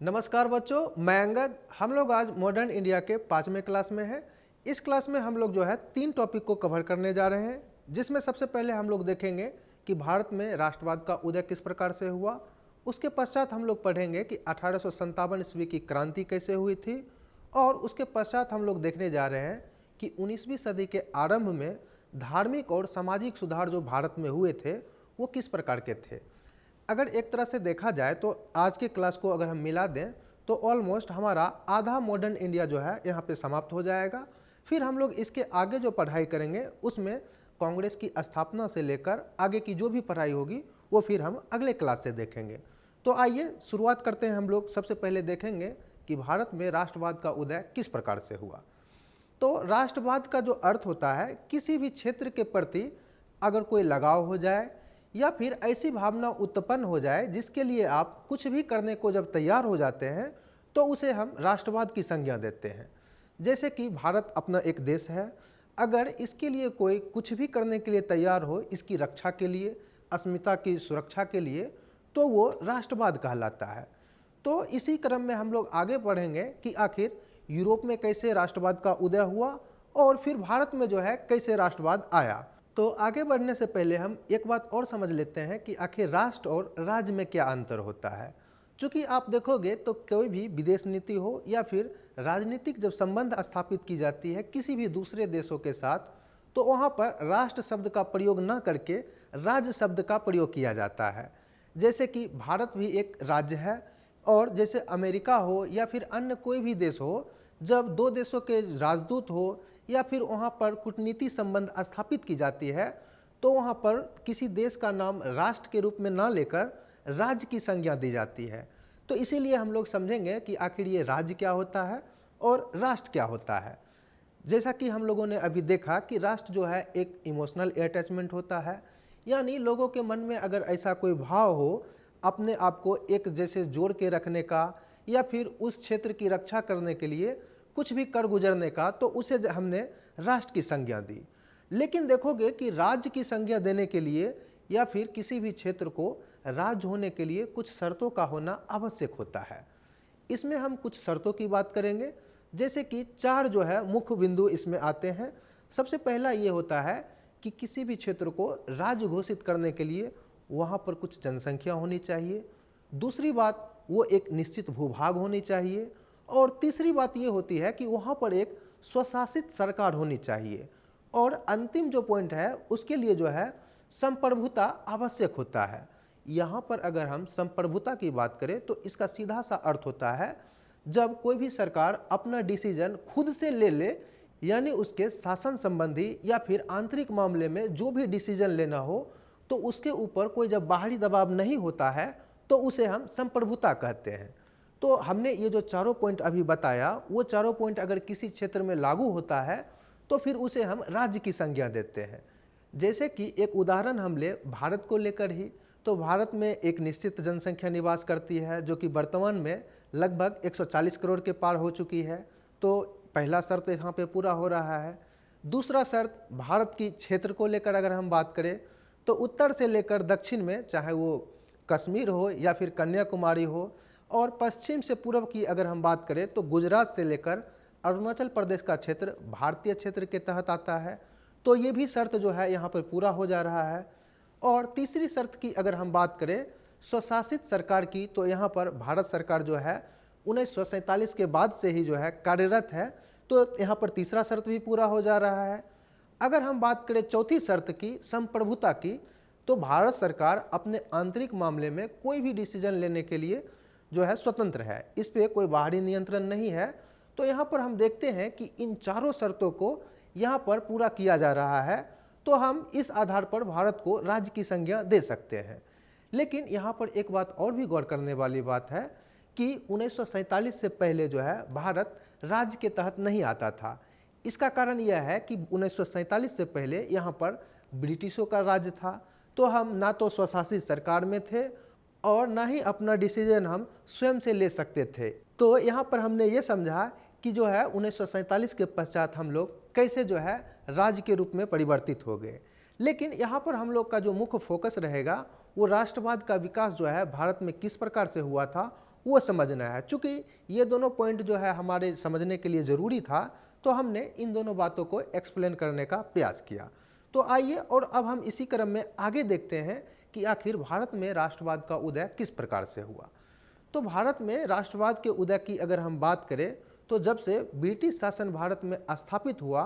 नमस्कार बच्चों, मैं अंगद। हम लोग आज मॉडर्न इंडिया के 5वें क्लास में हैं। इस क्लास में हम लोग जो है 3 टॉपिक को कवर करने जा रहे हैं, जिसमें सबसे पहले हम लोग देखेंगे कि भारत में राष्ट्रवाद का उदय किस प्रकार से हुआ। उसके पश्चात हम लोग पढ़ेंगे कि 1857 ईस्वी की क्रांति कैसे हुई थी, और उसके पश्चात हम लोग देखने जा रहे हैं कि 19वीं सदी के आरंभ में धार्मिक और सामाजिक सुधार जो भारत में हुए थे वो किस प्रकार के थे। अगर एक तरह से देखा जाए तो आज के क्लास को अगर हम मिला दें तो ऑलमोस्ट हमारा आधा मॉडर्न इंडिया जो है यहाँ पे समाप्त हो जाएगा। फिर हम लोग इसके आगे जो पढ़ाई करेंगे उसमें कांग्रेस की स्थापना से लेकर आगे की जो भी पढ़ाई होगी वो फिर हम अगले क्लास से देखेंगे। तो आइए शुरुआत करते हैं। हम लोग सबसे पहले देखेंगे कि भारत में राष्ट्रवाद का उदय किस प्रकार से हुआ। तो राष्ट्रवाद का जो अर्थ होता है, किसी भी क्षेत्र के प्रति अगर कोई लगाव हो जाए या फिर ऐसी भावना उत्पन्न हो जाए जिसके लिए आप कुछ भी करने को जब तैयार हो जाते हैं तो उसे हम राष्ट्रवाद की संज्ञा देते हैं। जैसे कि भारत अपना एक देश है, अगर इसके लिए कोई कुछ भी करने के लिए तैयार हो, इसकी रक्षा के लिए, अस्मिता की सुरक्षा के लिए, तो वो राष्ट्रवाद कहलाता है। तो इसी क्रम में हम लोग आगे बढ़ेंगे कि आखिर यूरोप में कैसे राष्ट्रवाद का उदय हुआ और फिर भारत में जो है कैसे राष्ट्रवाद आया। तो आगे बढ़ने से पहले हम एक बात और समझ लेते हैं कि आखिर राष्ट्र और राज्य में क्या अंतर होता है। क्योंकि आप देखोगे तो कोई भी विदेश नीति हो या फिर राजनीतिक जब संबंध स्थापित की जाती है किसी भी दूसरे देशों के साथ, तो वहाँ पर राष्ट्र शब्द का प्रयोग न करके राज्य शब्द का प्रयोग किया जाता है। जैसे कि भारत भी एक राज्य है, और जैसे अमेरिका हो या फिर अन्य कोई भी देश हो, जब दो देशों के राजदूत हो या फिर वहाँ पर कूटनीति संबंध स्थापित की जाती है तो वहाँ पर किसी देश का नाम राष्ट्र के रूप में ना लेकर राज्य की संज्ञा दी जाती है। तो इसीलिए हम लोग समझेंगे कि आखिर ये राज्य क्या होता है और राष्ट्र क्या होता है। जैसा कि हम लोगों ने अभी देखा कि राष्ट्र जो है एक इमोशनल अटैचमेंट होता है, यानी लोगों के मन में अगर ऐसा कोई भाव हो अपने आप को एक जैसे जोड़ के रखने का या फिर उस क्षेत्र की रक्षा करने के लिए कुछ भी कर गुजरने का, तो उसे हमने राष्ट्र की संज्ञा दी। लेकिन देखोगे कि राज्य की संज्ञा देने के लिए या फिर किसी भी क्षेत्र को राज्य होने के लिए कुछ शर्तों का होना आवश्यक होता है। इसमें हम कुछ शर्तों की बात करेंगे, जैसे कि 4 जो है मुख्य बिंदु इसमें आते हैं। सबसे पहला ये होता है कि किसी भी क्षेत्र को राज्य घोषित करने के लिए वहाँ पर कुछ जनसंख्या होनी चाहिए। दूसरी बात, वो एक निश्चित भूभाग होनी चाहिए। और तीसरी बात ये होती है कि वहाँ पर एक स्वशासित सरकार होनी चाहिए। और अंतिम जो पॉइंट है उसके लिए जो है संप्रभुता आवश्यक होता है। यहाँ पर अगर हम संप्रभुता की बात करें तो इसका सीधा सा अर्थ होता है जब कोई भी सरकार अपना डिसीजन खुद से ले ले, यानी उसके शासन संबंधी या फिर आंतरिक मामले में जो भी डिसीजन लेना हो तो उसके ऊपर कोई जब बाहरी दबाव नहीं होता है तो उसे हम संप्रभुता कहते हैं। तो हमने ये जो चारों पॉइंट अभी बताया, वो चारों पॉइंट अगर किसी क्षेत्र में लागू होता है तो फिर उसे हम राज्य की संज्ञा देते हैं। जैसे कि एक उदाहरण हम ले भारत को लेकर ही, तो भारत में एक निश्चित जनसंख्या निवास करती है जो कि वर्तमान में लगभग 140 करोड़ के पार हो चुकी है। तो पहला शर्त यहाँ पे पूरा हो रहा है। दूसरा शर्त, भारत की क्षेत्र को लेकर अगर हम बात करें तो उत्तर से लेकर दक्षिण में, चाहे वो कश्मीर हो या फिर कन्याकुमारी हो, और पश्चिम से पूर्व की अगर हम बात करें तो गुजरात से लेकर अरुणाचल प्रदेश का क्षेत्र भारतीय क्षेत्र के तहत आता है। तो ये भी शर्त जो है यहाँ पर पूरा हो जा रहा है। और तीसरी शर्त की अगर हम बात करें स्वशासित सरकार की, तो यहाँ पर भारत सरकार जो है 1947 के बाद से ही जो है कार्यरत है। तो यहाँ पर तीसरा शर्त भी पूरा हो जा रहा है। अगर हम बात करें चौथी शर्त की, संप्रभुता की, तो भारत सरकार अपने आंतरिक मामले में कोई भी डिसीजन लेने के लिए जो है स्वतंत्र है, इस पे कोई बाहरी नियंत्रण नहीं है। तो यहाँ पर हम देखते हैं कि इन चारों शर्तों को यहाँ पर पूरा किया जा रहा है, तो हम इस आधार पर भारत को राज्य की संज्ञा दे सकते हैं। लेकिन यहाँ पर एक बात और भी गौर करने वाली बात है कि 1947 से पहले जो है भारत राज्य के तहत नहीं आता था। इसका कारण यह है कि 1947 से पहले यहाँ पर ब्रिटिशों का राज्य था, तो हम ना तो स्वशासित सरकार में थे और ना ही अपना डिसीजन हम स्वयं से ले सकते थे। तो यहाँ पर हमने ये समझा कि जो है 1947 के पश्चात हम लोग कैसे जो है राज्य के रूप में परिवर्तित हो गए। लेकिन यहाँ पर हम लोग का जो मुख्य फोकस रहेगा वो राष्ट्रवाद का विकास जो है भारत में किस प्रकार से हुआ था वो समझना है। चूँकि ये दोनों पॉइंट जो है हमारे समझने के लिए ज़रूरी था, तो हमने इन दोनों बातों को एक्सप्लेन करने का प्रयास किया। तो आइए और अब हम इसी क्रम में आगे देखते हैं कि आखिर भारत में राष्ट्रवाद का उदय किस प्रकार से हुआ। तो भारत में राष्ट्रवाद के उदय की अगर हम बात करें, तो जब से ब्रिटिश शासन भारत में स्थापित हुआ,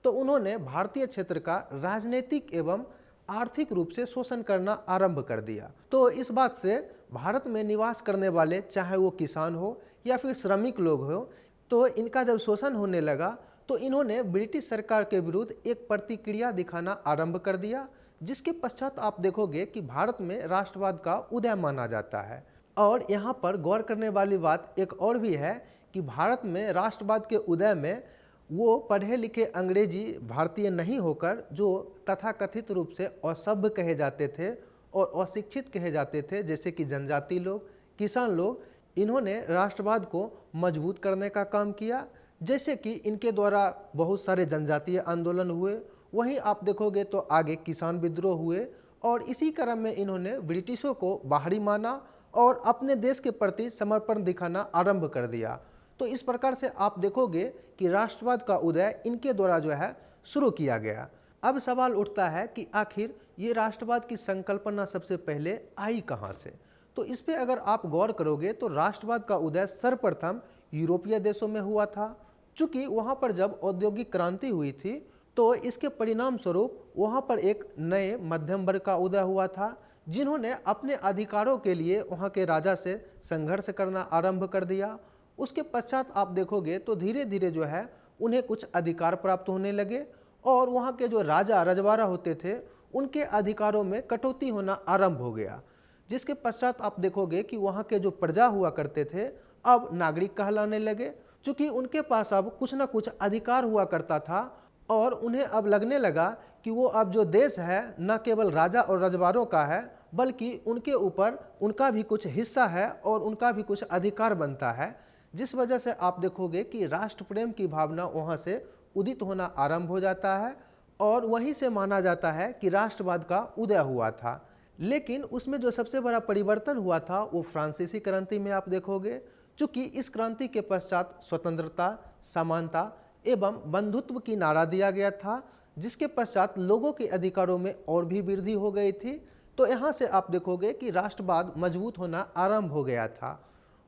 तो उन्होंने भारतीय क्षेत्र का राजनीतिक एवं आर्थिक रूप से शोषण करना आरंभ कर दिया। तो इस बात से भारत में निवास करने वाले, चाहे वो किसान हो या फिर श्रमिक लोग हो, तो इनका जब शोषण होने लगा, तो इन्होंने ब्रिटिश सरकार के विरुद्ध एक प्रतिक्रिया दिखाना आरंभ कर दिया, जिसके पश्चात आप देखोगे कि भारत में राष्ट्रवाद का उदय माना जाता है। और यहाँ पर गौर करने वाली बात एक और भी है कि भारत में राष्ट्रवाद के उदय में वो पढ़े लिखे अंग्रेजी भारतीय नहीं होकर, जो तथाकथित रूप से असभ्य कहे जाते थे और अशिक्षित कहे जाते थे, जैसे कि जनजाति लोग, किसान लोग, इन्होंने राष्ट्रवाद को मजबूत करने का काम किया। जैसे कि इनके द्वारा बहुत सारे जनजातीय आंदोलन हुए, वहीं आप देखोगे तो आगे किसान विद्रोह हुए, और इसी क्रम में इन्होंने ब्रिटिशों को बाहरी माना और अपने देश के प्रति समर्पण दिखाना आरंभ कर दिया। तो इस प्रकार से आप देखोगे कि राष्ट्रवाद का उदय इनके द्वारा जो है शुरू किया गया। अब सवाल उठता है कि आखिर ये राष्ट्रवाद की संकल्पना सबसे पहले आई कहाँ से। तो इस पे अगर आप गौर करोगे तो राष्ट्रवाद का उदय सर्वप्रथम यूरोपीय देशों में हुआ था। चूँकि वहाँ पर जब औद्योगिक क्रांति हुई थी, तो इसके परिणाम स्वरूप वहाँ पर एक नए मध्यम वर्ग का उदय हुआ था, जिन्होंने अपने अधिकारों के लिए वहाँ के राजा से संघर्ष करना आरंभ कर दिया। उसके पश्चात आप देखोगे तो धीरे धीरे जो है उन्हें कुछ अधिकार प्राप्त होने लगे, और वहाँ के जो राजा रजवाड़ा होते थे, उनके अधिकारों में कटौती होना आरंभ हो गया। जिसके पश्चात आप देखोगे कि वहाँ के जो प्रजा हुआ करते थे, अब नागरिक कहलाने लगे, क्योंकि उनके पास अब कुछ ना कुछ अधिकार हुआ करता था, और उन्हें अब लगने लगा कि वो अब जो देश है न केवल राजा और रजवाड़ों का है, बल्कि उनके ऊपर उनका भी कुछ हिस्सा है और उनका भी कुछ अधिकार बनता है। जिस वजह से आप देखोगे कि राष्ट्र प्रेम की भावना वहाँ से उदित होना आरंभ हो जाता है, और वहीं से माना जाता है कि राष्ट्रवाद का उदय हुआ था। लेकिन उसमें जो सबसे बड़ा परिवर्तन हुआ था वो फ्रांसीसी क्रांति में आप देखोगे। चूँकि इस क्रांति के पश्चात स्वतंत्रता, समानता एवं बंधुत्व की नारा दिया गया था, जिसके पश्चात लोगों के अधिकारों में और भी वृद्धि हो गई थी। तो यहाँ से आप देखोगे कि राष्ट्रवाद मजबूत होना आरंभ हो गया था।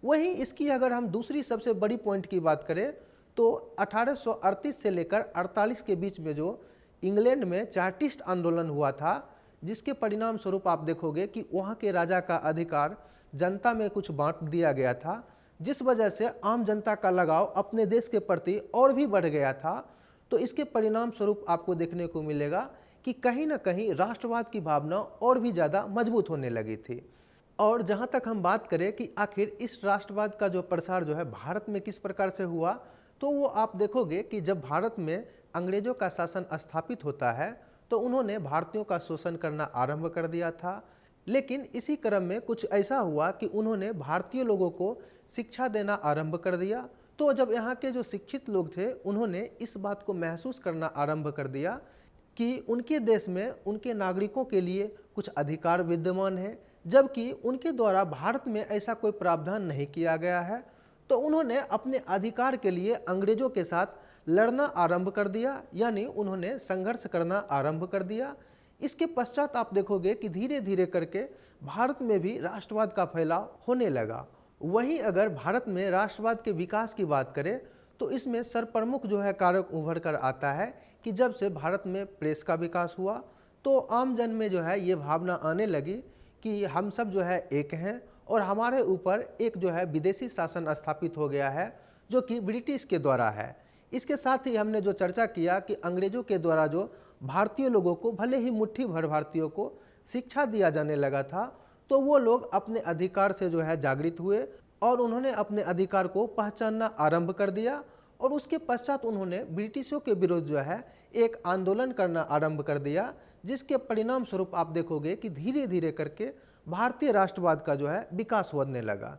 वहीं इसकी अगर हम दूसरी सबसे बड़ी पॉइंट की बात करें, तो 1838 से लेकर 48 के बीच में जो इंग्लैंड में चार्टिस्ट आंदोलन हुआ था, जिसके परिणाम स्वरूप आप देखोगे कि वहाँ के राजा का अधिकार जनता में कुछ बांट दिया गया था, जिस वजह से आम जनता का लगाव अपने देश के प्रति और भी बढ़ गया था। तो इसके परिणाम स्वरूप आपको देखने को मिलेगा कि कहीं ना कहीं राष्ट्रवाद की भावना और भी ज़्यादा मजबूत होने लगी थी। और जहाँ तक हम बात करें कि आखिर इस राष्ट्रवाद का जो प्रसार जो है भारत में किस प्रकार से हुआ, तो वो आप देखोगे कि जब भारत में अंग्रेजों का शासन स्थापित होता है, तो उन्होंने भारतीयों का शोषण करना आरंभ कर दिया था। लेकिन इसी क्रम में कुछ ऐसा हुआ कि उन्होंने भारतीय लोगों को शिक्षा देना आरंभ कर दिया। तो जब यहाँ के जो शिक्षित लोग थे, उन्होंने इस बात को महसूस करना आरंभ कर दिया कि उनके देश में उनके नागरिकों के लिए कुछ अधिकार विद्यमान है, जबकि उनके द्वारा भारत में ऐसा कोई प्रावधान नहीं किया गया है। तो उन्होंने अपने अधिकार के लिए अंग्रेजों के साथ लड़ना आरंभ कर दिया, यानी उन्होंने संघर्ष करना आरंभ कर दिया। इसके पश्चात आप देखोगे कि धीरे धीरे करके भारत में भी राष्ट्रवाद का फैलाव होने लगा। वहीं अगर भारत में राष्ट्रवाद के विकास की बात करें, तो इसमें सर्वप्रमुख जो है कारक उभर कर आता है कि जब से भारत में प्रेस का विकास हुआ, तो आम जन में जो है ये भावना आने लगी कि हम सब जो है एक हैं, और हमारे ऊपर एक जो है विदेशी शासन स्थापित हो गया है, जो कि ब्रिटिश के द्वारा है। इसके साथ ही हमने जो चर्चा किया कि अंग्रेजों के द्वारा जो भारतीय लोगों को, भले ही मुट्ठी भर भारतीयों को शिक्षा दिया जाने लगा था, तो वो लोग अपने अधिकार से जो है जागृत हुए और उन्होंने अपने अधिकार को पहचानना आरंभ कर दिया। और उसके पश्चात उन्होंने ब्रिटिशों के विरुद्ध जो है एक आंदोलन करना आरंभ कर दिया, जिसके परिणाम स्वरूप आप देखोगे कि धीरे धीरे करके भारतीय राष्ट्रवाद का जो है विकास होने लगा।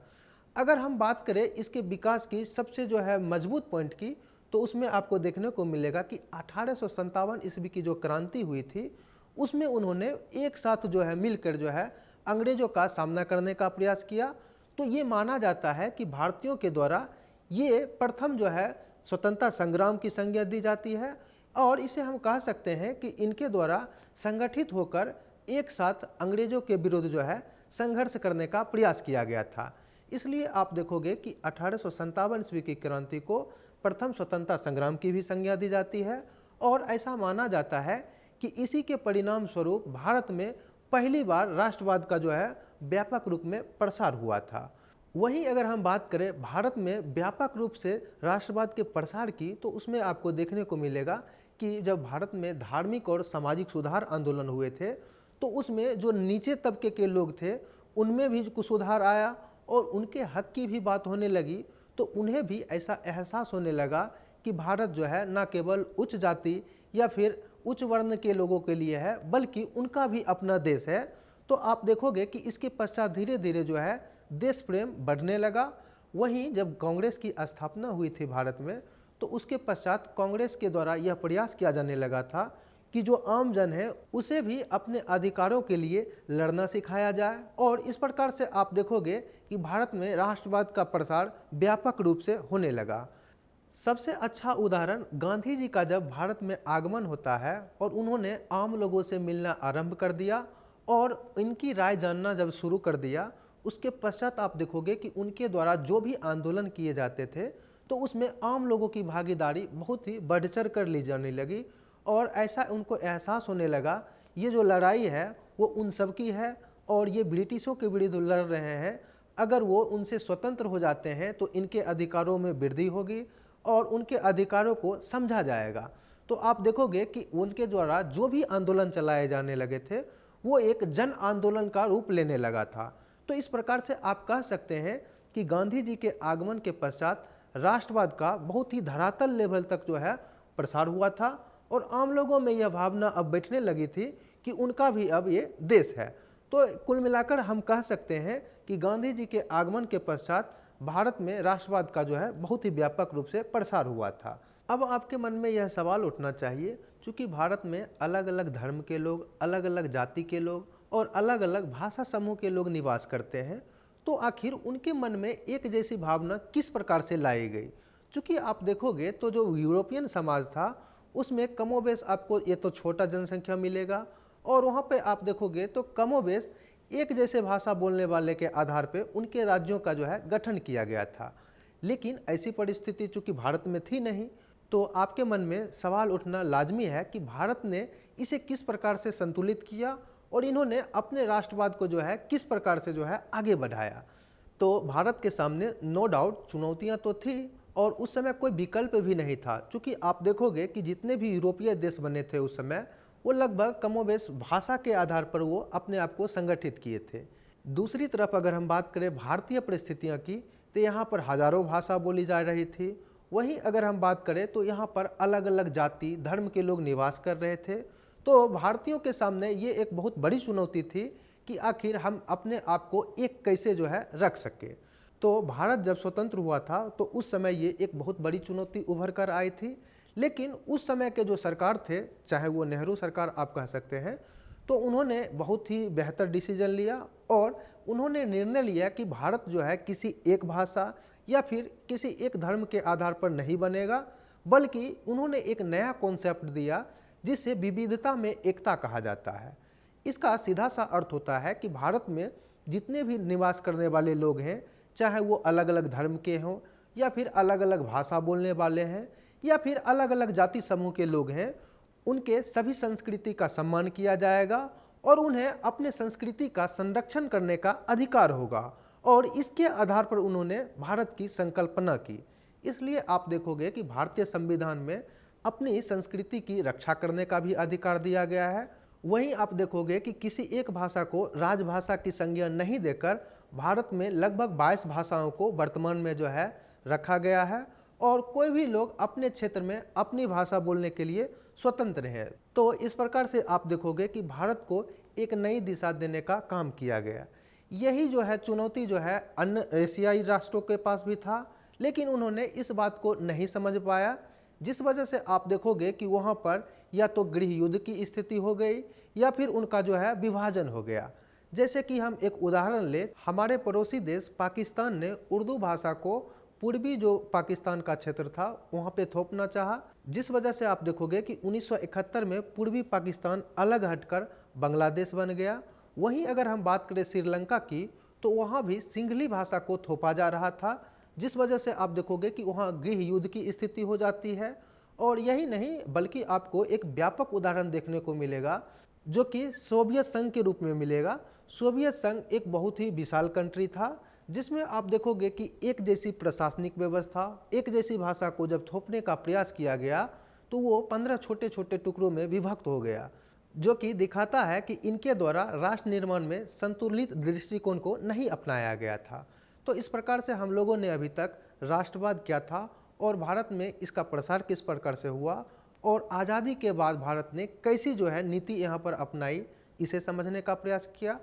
अगर हम बात करें इसके विकास की सबसे जो है मजबूत पॉइंट की, तो उसमें आपको देखने को मिलेगा कि 1857 ईस्वी की जो क्रांति हुई थी, उसमें उन्होंने एक साथ जो है मिलकर जो है अंग्रेजों का सामना करने का प्रयास किया। तो ये माना जाता है कि भारतीयों के द्वारा ये प्रथम जो है स्वतंत्रता संग्राम की संज्ञा दी जाती है, और इसे हम कह सकते हैं कि इनके द्वारा संगठित होकर एक साथ अंग्रेजों के विरुद्ध जो है संघर्ष करने का प्रयास किया गया था। इसलिए आप देखोगे कि 1857 ईस्वी की क्रांति को प्रथम स्वतंत्रता संग्राम की भी संज्ञा दी जाती है, और ऐसा माना जाता है कि इसी के परिणाम स्वरूप भारत में पहली बार राष्ट्रवाद का जो है व्यापक रूप में प्रसार हुआ था। वहीं अगर हम बात करें भारत में व्यापक रूप से राष्ट्रवाद के प्रसार की, तो उसमें आपको देखने को मिलेगा कि जब भारत में धार्मिक और सामाजिक सुधार आंदोलन हुए थे, तो उसमें जो नीचे तबके के लोग थे उनमें भी कुछ सुधार आया और उनके हक की भी बात होने लगी। तो उन्हें भी ऐसा एहसास होने लगा कि भारत जो है न केवल उच्च जाति या फिर उच्च वर्ण के लोगों के लिए है, बल्कि उनका भी अपना देश है। तो आप देखोगे कि इसके पश्चात धीरे धीरे जो है देश प्रेम बढ़ने लगा। वहीं जब कांग्रेस की स्थापना हुई थी भारत में, तो उसके पश्चात कांग्रेस के द्वारा यह प्रयास किया जाने लगा था कि जो आम जन है उसे भी अपने अधिकारों के लिए लड़ना सिखाया जाए, और इस प्रकार से आप देखोगे कि भारत में राष्ट्रवाद का प्रसार व्यापक रूप से होने लगा। सबसे अच्छा उदाहरण गांधी जी का जब भारत में आगमन होता है और उन्होंने आम लोगों से मिलना आरंभ कर दिया और इनकी राय जानना जब शुरू कर दिया, उसके पश्चात आप देखोगे कि उनके द्वारा जो भी आंदोलन किए जाते थे तो उसमें आम लोगों की भागीदारी बहुत ही बढ़ चढ़ कर ली जाने लगी, और ऐसा उनको एहसास होने लगा ये जो लड़ाई है वो उन सब की है और ये ब्रिटिशों के विरुद्ध लड़ रहे हैं। अगर वो उनसे स्वतंत्र हो जाते हैं तो इनके अधिकारों में वृद्धि होगी और उनके अधिकारों को समझा जाएगा। तो आप देखोगे कि उनके द्वारा जो भी आंदोलन चलाए जाने लगे थे वो एक जन आंदोलन का रूप लेने लगा था। तो इस प्रकार से आप कह सकते हैं कि गांधी जी के आगमन के पश्चात राष्ट्रवाद का बहुत ही धरातल लेवल तक जो है प्रसार हुआ था, और आम लोगों में यह भावना अब बैठने लगी थी कि उनका भी अब ये देश है। तो कुल मिलाकर हम कह सकते हैं कि गांधी जी के आगमन के पश्चात भारत में राष्ट्रवाद का जो है बहुत ही व्यापक रूप से प्रसार हुआ था। अब आपके मन में यह सवाल उठना चाहिए, चूँकि भारत में अलग अलग धर्म के लोग, अलग अलग जाति के लोग और अलग अलग भाषा समूह के लोग निवास करते हैं, तो आखिर उनके मन में एक जैसी भावना किस प्रकार से लाई गई? चूँकि आप देखोगे तो जो यूरोपियन समाज था उसमें कमोबेश आपको ये तो छोटा जनसंख्या मिलेगा, और वहाँ पे आप देखोगे तो कमोबेश एक जैसे भाषा बोलने वाले के आधार पे उनके राज्यों का जो है गठन किया गया था। लेकिन ऐसी परिस्थिति चूँकि भारत में थी नहीं, तो आपके मन में सवाल उठना लाजमी है कि भारत ने इसे किस प्रकार से संतुलित किया और इन्होंने अपने राष्ट्रवाद को जो है किस प्रकार से जो है आगे बढ़ाया। तो भारत के सामने नो डाउट चुनौतियां तो थी, और उस समय कोई विकल्प भी नहीं था, क्योंकि आप देखोगे कि जितने भी यूरोपीय देश बने थे उस समय वो लगभग कमोबेश भाषा के आधार पर वो अपने आप को संगठित किए थे। दूसरी तरफ अगर हम बात करें भारतीय परिस्थितियाँ की, तो यहाँ पर हजारों भाषा बोली जा रही थी। वहीं अगर हम बात करें तो यहाँ पर अलग अलग जाति धर्म के लोग निवास कर रहे थे। तो भारतीयों के सामने ये एक बहुत बड़ी चुनौती थी कि आखिर हम अपने आप को एक कैसे जो है रख सके। तो भारत जब स्वतंत्र हुआ था तो उस समय ये एक बहुत बड़ी चुनौती उभर कर आई थी। लेकिन उस समय के जो सरकार थे, चाहे वो नेहरू सरकार आप कह सकते हैं, तो उन्होंने बहुत ही बेहतर डिसीजन लिया और उन्होंने निर्णय लिया कि भारत जो है किसी एक भाषा या फिर किसी एक धर्म के आधार पर नहीं बनेगा, बल्कि उन्होंने एक नया कॉन्सेप्ट दिया जिसे विविधता में एकता कहा जाता है। इसका सीधा सा अर्थ होता है कि भारत में जितने भी निवास करने वाले लोग हैं, चाहे वो अलग अलग धर्म के हों या फिर अलग अलग भाषा बोलने वाले हैं या फिर अलग अलग जाति समूह के लोग हैं, उनके सभी संस्कृति का सम्मान किया जाएगा और उन्हें अपने संस्कृति का संरक्षण करने का अधिकार होगा, और इसके आधार पर उन्होंने भारत की संकल्पना की। इसलिए आप देखोगे कि भारतीय संविधान में अपनी संस्कृति की रक्षा करने का भी अधिकार दिया गया है। वहीं आप देखोगे कि किसी एक भाषा को राजभाषा की संज्ञा नहीं देकर भारत में लगभग 22 भाषाओं को वर्तमान में जो है रखा गया है, और कोई भी लोग अपने क्षेत्र में अपनी भाषा बोलने के लिए स्वतंत्र हैं। तो इस प्रकार से आप देखोगे कि भारत को एक नई दिशा देने का काम किया गया। यही जो है चुनौती जो है अन्य एशियाई राष्ट्रों के पास भी था, लेकिन उन्होंने इस बात को नहीं समझ पाया, जिस वजह से आप देखोगे कि वहाँ पर या तो गृह युद्ध की स्थिति हो गई या फिर उनका जो है विभाजन हो गया, जैसे कि हम एक उदाहरण ले, हमारे पड़ोसी देश पाकिस्तान ने उर्दू भाषा को पूर्वी जो पाकिस्तान का क्षेत्र था वहाँ पे थोपना चाहा, जिस वजह से आप देखोगे कि 1971 में पूर्वी पाकिस्तान अलग हटकर बांग्लादेश बन गया। वहीं अगर हम बात करें श्रीलंका की, तो वहाँ भी सिंघली भाषा को थोपा जा रहा था, जिस वजह से आप देखोगे कि वहाँ गृह युद्ध की स्थिति हो जाती है। और यही नहीं बल्कि आपको एक व्यापक उदाहरण देखने को मिलेगा जो कि सोवियत संघ के रूप में मिलेगा। सोवियत संघ एक बहुत ही विशाल कंट्री था, जिसमें आप देखोगे कि एक जैसी प्रशासनिक व्यवस्था, एक जैसी भाषा को जब थोपने का प्रयास किया गया तो वो 15 छोटे छोटे टुकड़ों में विभक्त हो गया, जो कि दिखाता है कि इनके द्वारा राष्ट्र निर्माण में संतुलित दृष्टिकोण को नहीं अपनाया गया था। तो इस प्रकार से हम लोगों ने अभी तक राष्ट्रवाद क्या था और भारत में इसका प्रसार किस प्रकार से हुआ और आज़ादी के बाद भारत ने कैसी जो है नीति यहाँ पर अपनाई, इसे समझने का प्रयास किया।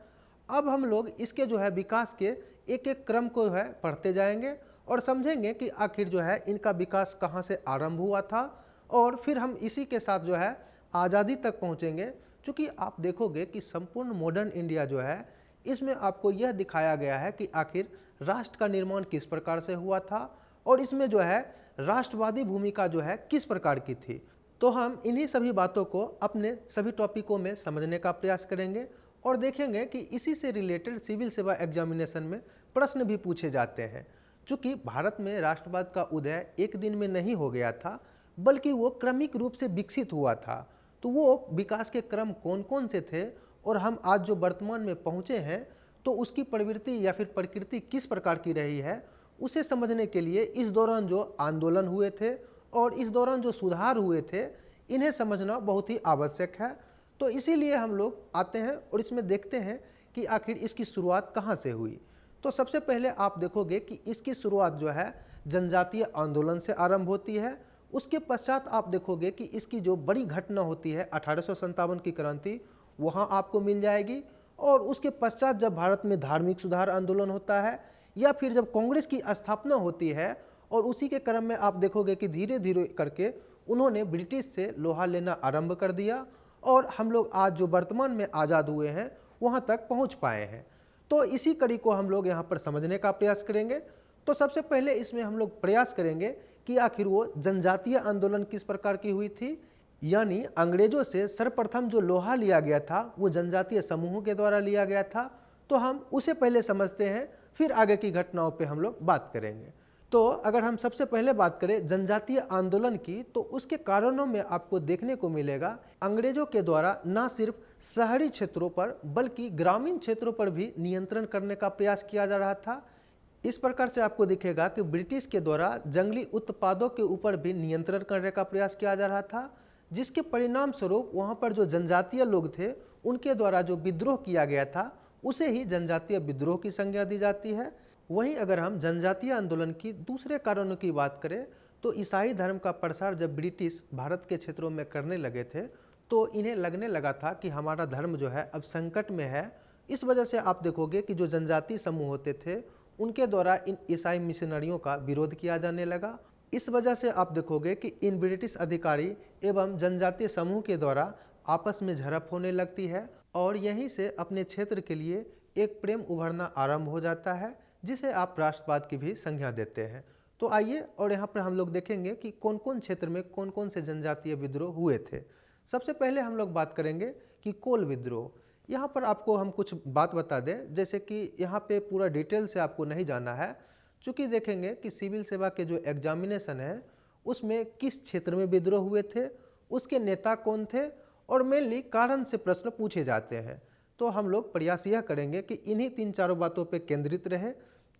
अब हम लोग इसके जो है विकास के एक एक क्रम को है पढ़ते जाएंगे और समझेंगे कि आखिर जो है इनका विकास कहाँ से आरंभ हुआ था और फिर हम इसी के साथ जो है आज़ादी तक पहुँचेंगे। क्योंकि आप देखोगे कि संपूर्ण मॉडर्न इंडिया जो है इसमें आपको यह दिखाया गया है कि आखिर राष्ट्र का निर्माण किस प्रकार से हुआ था और इसमें जो है राष्ट्रवादी भूमिका जो है किस प्रकार की थी। तो हम इन्हीं सभी बातों को अपने सभी टॉपिकों में समझने का प्रयास करेंगे और देखेंगे कि इसी से रिलेटेड सिविल सेवा एग्जामिनेशन में प्रश्न भी पूछे जाते हैं। चूँकि भारत में राष्ट्रवाद का उदय एक दिन में नहीं हो गया था, बल्कि वो क्रमिक रूप से विकसित हुआ था। तो वो विकास के क्रम कौन कौन से थे और हम आज जो वर्तमान में पहुँचे हैं तो उसकी प्रवृत्ति या फिर प्रकृति किस प्रकार की रही है, उसे समझने के लिए इस दौरान जो आंदोलन हुए थे और इस दौरान जो सुधार हुए थे, इन्हें समझना बहुत ही आवश्यक है। तो इसीलिए हम लोग आते हैं और इसमें देखते हैं कि आखिर इसकी शुरुआत कहाँ से हुई। तो सबसे पहले आप देखोगे कि इसकी शुरुआत जो है जनजातीय आंदोलन से आरंभ होती है। उसके पश्चात आप देखोगे कि इसकी जो बड़ी घटना होती है 1857 की क्रांति, वहाँ आपको मिल जाएगी। और उसके पश्चात जब भारत में धार्मिक सुधार आंदोलन होता है या फिर जब कांग्रेस की स्थापना होती है, और उसी के क्रम में आप देखोगे कि धीरे धीरे करके उन्होंने ब्रिटिश से लोहा लेना आरंभ कर दिया और हम लोग आज जो वर्तमान में आज़ाद हुए हैं वहाँ तक पहुँच पाए हैं। तो इसी कड़ी को हम लोग यहाँ पर समझने का प्रयास करेंगे। तो सबसे पहले इसमें हम लोग प्रयास करेंगे कि आखिर वो जनजातीय आंदोलन किस प्रकार की हुई थी, यानी अंग्रेजों से सर्वप्रथम जो लोहा लिया गया था वो जनजातीय समूहों के द्वारा लिया गया था। तो हम उसे पहले समझते हैं, फिर आगे की घटनाओं पे हम लोग बात करेंगे। तो अगर हम सबसे पहले बात करें जनजातीय आंदोलन की, तो उसके कारणों में आपको देखने को मिलेगा अंग्रेजों के द्वारा न सिर्फ शहरी क्षेत्रों पर बल्कि ग्रामीण क्षेत्रों पर भी नियंत्रण करने का प्रयास किया जा रहा था। इस प्रकार से आपको दिखेगा कि ब्रिटिश के द्वारा जंगली उत्पादों के ऊपर भी नियंत्रण करने का प्रयास किया जा रहा था, जिसके परिणाम स्वरूप वहाँ पर जो जनजातीय लोग थे उनके द्वारा जो विद्रोह किया गया था उसे ही जनजातीय विद्रोह की संज्ञा दी जाती है। वहीं अगर हम जनजातीय आंदोलन की दूसरे कारणों की बात करें तो ईसाई धर्म का प्रसार जब ब्रिटिश भारत के क्षेत्रों में करने लगे थे तो इन्हें लगने लगा था कि हमारा धर्म जो है अब संकट में है। इस वजह से आप देखोगे कि जो जनजातीय समूह होते थे उनके द्वारा इन ईसाई मिशनरियों का विरोध किया जाने लगा। इस वजह से आप देखोगे कि इन ब्रिटिश अधिकारी एवं जनजातीय समूह के द्वारा आपस में झड़प होने लगती है और यहीं से अपने क्षेत्र के लिए एक प्रेम उभरना आरंभ हो जाता है, जिसे आप राष्ट्रवाद की भी संज्ञा देते हैं। तो आइए और यहाँ पर हम लोग देखेंगे कि कौन कौन क्षेत्र में कौन कौन से जनजातीय विद्रोह हुए थे। सबसे पहले हम लोग बात करेंगे कि कोल विद्रोह। यहाँ पर आपको हम कुछ बात बता दें, जैसे कि यहाँ पे पूरा डिटेल से आपको नहीं जाना है, चूँकि देखेंगे कि सिविल सेवा के जो एग्जामिनेशन है उसमें किस क्षेत्र में विद्रोह हुए थे, उसके नेता कौन थे और मेनली कारण से प्रश्न पूछे जाते हैं। तो हम लोग प्रयास यह करेंगे कि इन्हीं 3-4 बातों पे केंद्रित रहे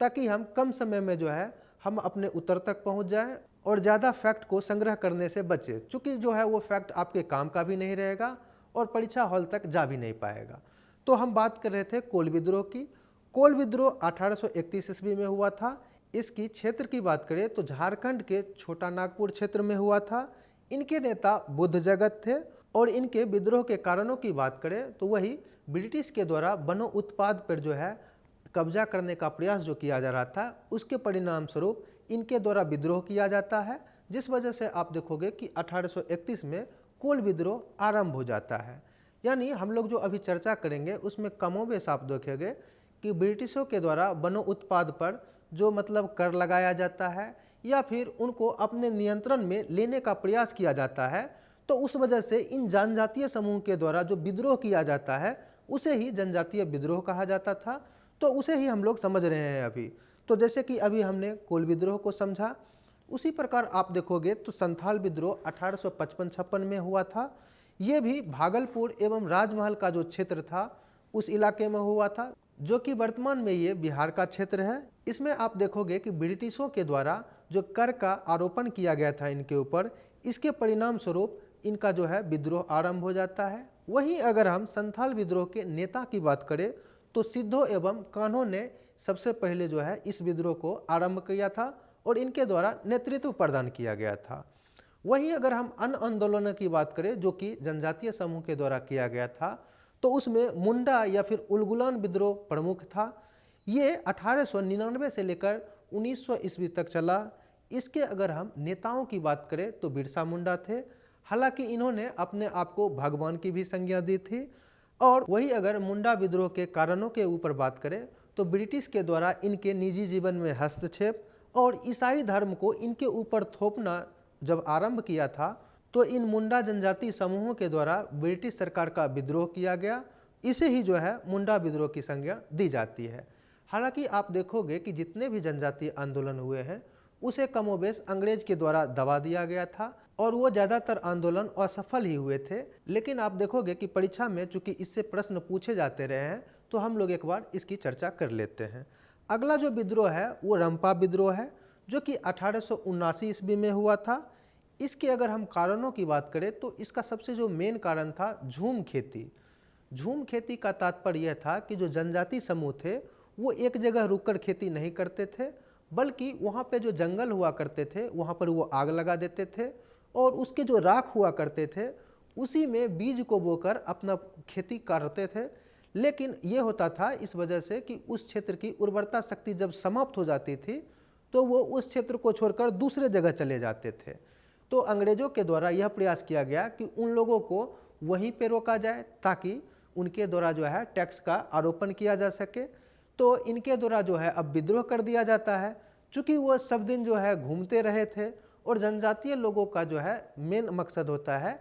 ताकि हम कम समय में जो है हम अपने उत्तर तक पहुंच जाएं और ज़्यादा फैक्ट को संग्रह करने से बचे, चूँकि जो है वो फैक्ट आपके काम का भी नहीं रहेगा और परीक्षा हॉल तक जा भी नहीं पाएगा। तो हम बात कर रहे थे कोल विद्रोह की। कोल विद्रोह 1831 ईस्वी में हुआ था। इसकी क्षेत्र की बात करें तो झारखंड के छोटा नागपुर क्षेत्र में हुआ था। इनके नेता बुद्ध जगत थे और इनके विद्रोह के कारणों की बात करें तो वही ब्रिटिश के द्वारा वनों उत्पाद पर जो है कब्जा करने का प्रयास जो किया जा रहा था उसके परिणाम स्वरूप इनके द्वारा विद्रोह किया जाता है, जिस वजह से आप देखोगे कि 1831 में कोल विद्रोह आरंभ हो जाता है। यानी हम लोग जो अभी चर्चा करेंगे उसमें कमोबेश आप देखेंगे कि ब्रिटिशों के द्वारा वनो उत्पाद पर जो मतलब कर लगाया जाता है या फिर उनको अपने नियंत्रण में लेने का प्रयास किया जाता है, तो उस वजह से इन जनजातीय समूह के द्वारा जो विद्रोह किया जाता है उसे ही जनजातीय विद्रोह कहा जाता था। तो उसे ही हम लोग समझ रहे हैं अभी। तो जैसे कि अभी हमने कोल विद्रोह को समझा, उसी प्रकार आप देखोगे तो संथाल विद्रोह 1855-56 में हुआ था। ये भी भागलपुर एवं राजमहल का जो क्षेत्र था उस इलाके में हुआ था, जो कि वर्तमान में ये बिहार का क्षेत्र है। इसमें आप देखोगे कि ब्रिटिशों के द्वारा जो कर का आरोपण किया गया था इनके ऊपर, इसके परिणाम स्वरूप इनका जो है विद्रोह आरंभ हो जाता है। वहीं अगर हम संथाल विद्रोह के नेता की बात करें तो सिद्धो एवं कान्हो ने सबसे पहले जो है इस विद्रोह को आरंभ किया था और इनके द्वारा नेतृत्व प्रदान किया गया था। वहीं अगर हम अन्य आंदोलनों की बात करें जो कि जनजातीय समूह के द्वारा किया गया था, तो उसमें मुंडा या फिर उलगुलान विद्रोह प्रमुख था। ये 1899 से लेकर 1900 ईस्वी तक चला। इसके अगर हम नेताओं की बात करें तो बिरसा मुंडा थे, हालांकि इन्होंने अपने आप को भगवान की भी संज्ञा दी थी। और वही अगर मुंडा विद्रोह के कारणों के ऊपर बात करें तो ब्रिटिश के द्वारा इनके निजी जीवन में हस्तक्षेप और ईसाई धर्म को इनके ऊपर थोपना जब आरंभ किया था, तो इन मुंडा जनजाति समूहों के द्वारा ब्रिटिश सरकार का विद्रोह किया गया। इसे ही जो है मुंडा विद्रोह की संज्ञा दी जाती है। हालांकि आप देखोगे कि जितने भी जनजातीय आंदोलन हुए हैं उसे कमोबेश अंग्रेज के द्वारा दबा दिया गया था और वो ज़्यादातर आंदोलन असफल ही हुए थे। लेकिन आप देखोगे कि परीक्षा में चूंकि इससे प्रश्न पूछे जाते रहे हैं तो हम लोग एक बार इसकी चर्चा कर लेते हैं। अगला जो विद्रोह है वो रंपा विद्रोह है, जो कि 1879 ईस्वी में हुआ था। इसके अगर हम कारणों की बात करें तो इसका सबसे जो मेन कारण था झूम खेती। झूम खेती का तात्पर्य यह था कि जो जनजाति समूह थे वो एक जगह रुककर खेती नहीं करते थे, बल्कि वहाँ पे जो जंगल हुआ करते थे वहाँ पर वो आग लगा देते थे और उसके जो राख हुआ करते थे उसी में बीज को बोकर अपना खेती करते थे। लेकिन ये होता था इस वजह से कि उस क्षेत्र की उर्वरता शक्ति जब समाप्त हो जाती थी तो वो उस क्षेत्र को छोड़कर दूसरे जगह चले जाते थे। तो अंग्रेजों के द्वारा यह प्रयास किया गया कि उन लोगों को वहीं पे रोका जाए ताकि उनके द्वारा जो है टैक्स का आरोपण किया जा सके। तो इनके द्वारा जो है अब विद्रोह कर दिया जाता है, चूँकि वो सब दिन जो है घूमते रहे थे और जनजातीय लोगों का जो है मेन मकसद होता है